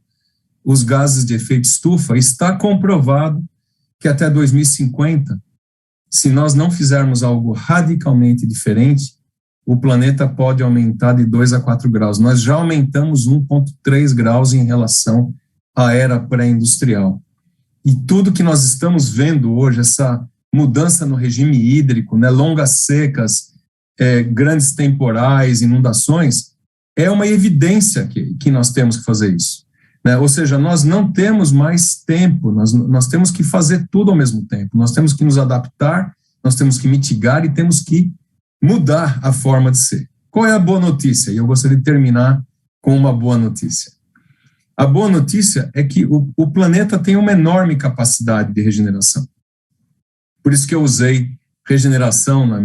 B: os gases de efeito estufa. Está comprovado que até 2050, se nós não fizermos algo radicalmente diferente, o planeta pode aumentar de 2 a 4 graus. Nós já aumentamos 1,3 graus em relação à era pré-industrial. E tudo que nós estamos vendo hoje, essa mudança no regime hídrico, né, longas secas, grandes temporais, inundações, é uma evidência que nós temos que fazer isso. Né? Ou seja, nós não temos mais tempo, nós temos que fazer tudo ao mesmo tempo. Nós temos que nos adaptar, nós temos que mitigar e temos que mudar a forma de ser. Qual é a boa notícia? E eu gostaria de terminar com uma boa notícia. A boa notícia é que o planeta tem uma enorme capacidade de regeneração. Por isso que eu usei regeneração na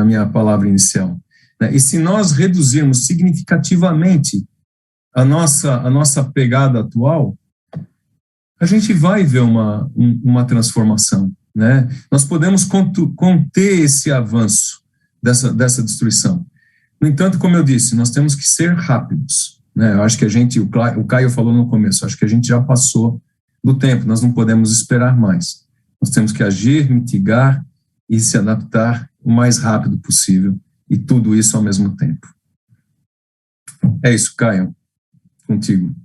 B: minha palavra inicial. E se nós reduzirmos significativamente a nossa pegada atual, a gente vai ver uma transformação. Né? Nós podemos conter esse avanço dessa destruição. No entanto, como eu disse, nós temos que ser rápidos. Né? Eu acho que o Caio falou no começo, acho que a gente já passou do tempo, nós não podemos esperar mais. Nós temos que agir, mitigar e se adaptar o mais rápido possível, e tudo isso ao mesmo tempo. É isso, Caio, contigo.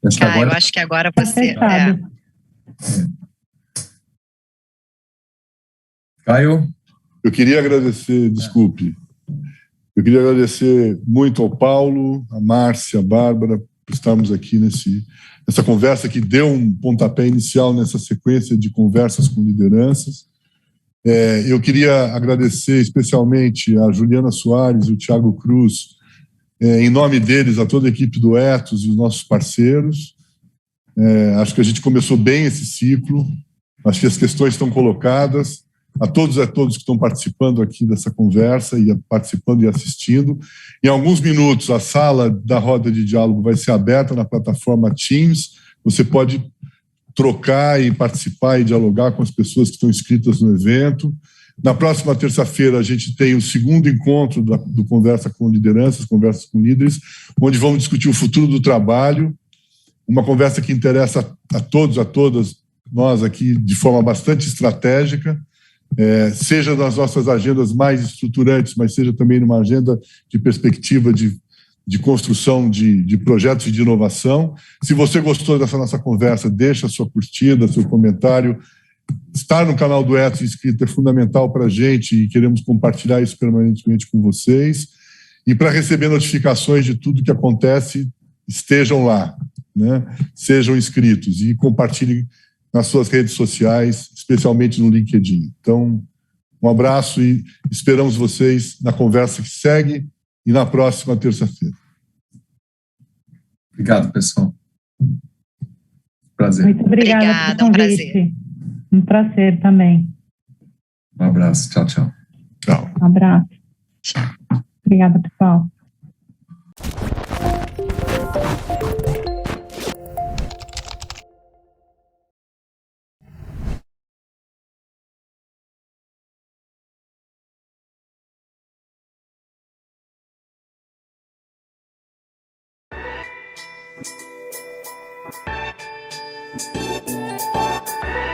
D: Eu acho que agora você...
B: Caio?
A: Eu queria agradecer, desculpe, eu queria agradecer muito ao Paulo, a Márcia, a Bárbara, por estarmos aqui nessa conversa que deu um pontapé inicial nessa sequência de conversas com lideranças. Eu queria agradecer especialmente a Juliana Soares e o Thiago Cruz, em nome deles, a toda a equipe do Ethos e os nossos parceiros. Acho que a gente começou bem esse ciclo, acho que as questões estão colocadas. A todos que estão participando aqui dessa conversa, e participando e assistindo. Em alguns minutos, a sala da roda de diálogo vai ser aberta na plataforma Teams. Você pode trocar e participar e dialogar com as pessoas que estão inscritas no evento. Na próxima terça-feira, a gente tem o segundo encontro do Conversa com Lideranças, Conversas com Líderes, onde vamos discutir o futuro do trabalho, uma conversa que interessa a todos, a todas nós aqui, de forma bastante estratégica, seja nas nossas agendas mais estruturantes, mas seja também numa agenda de perspectiva de construção de projetos e de inovação. Se você gostou dessa nossa conversa, deixa a sua curtida, seu comentário. Estar no canal do Ethos inscrito é fundamental para a gente e queremos compartilhar isso permanentemente com vocês. E para receber notificações de tudo que acontece, estejam lá, né? Sejam inscritos e compartilhem nas suas redes sociais, especialmente no LinkedIn. Então, um abraço e esperamos vocês na conversa que segue e na próxima terça-feira.
B: Obrigado, pessoal. Prazer.
C: Muito obrigada pelo convite. Um prazer também.
B: Um abraço. Tchau, tchau.
A: Tchau.
C: Um abraço.
D: Tchau.
C: Obrigada, pessoal.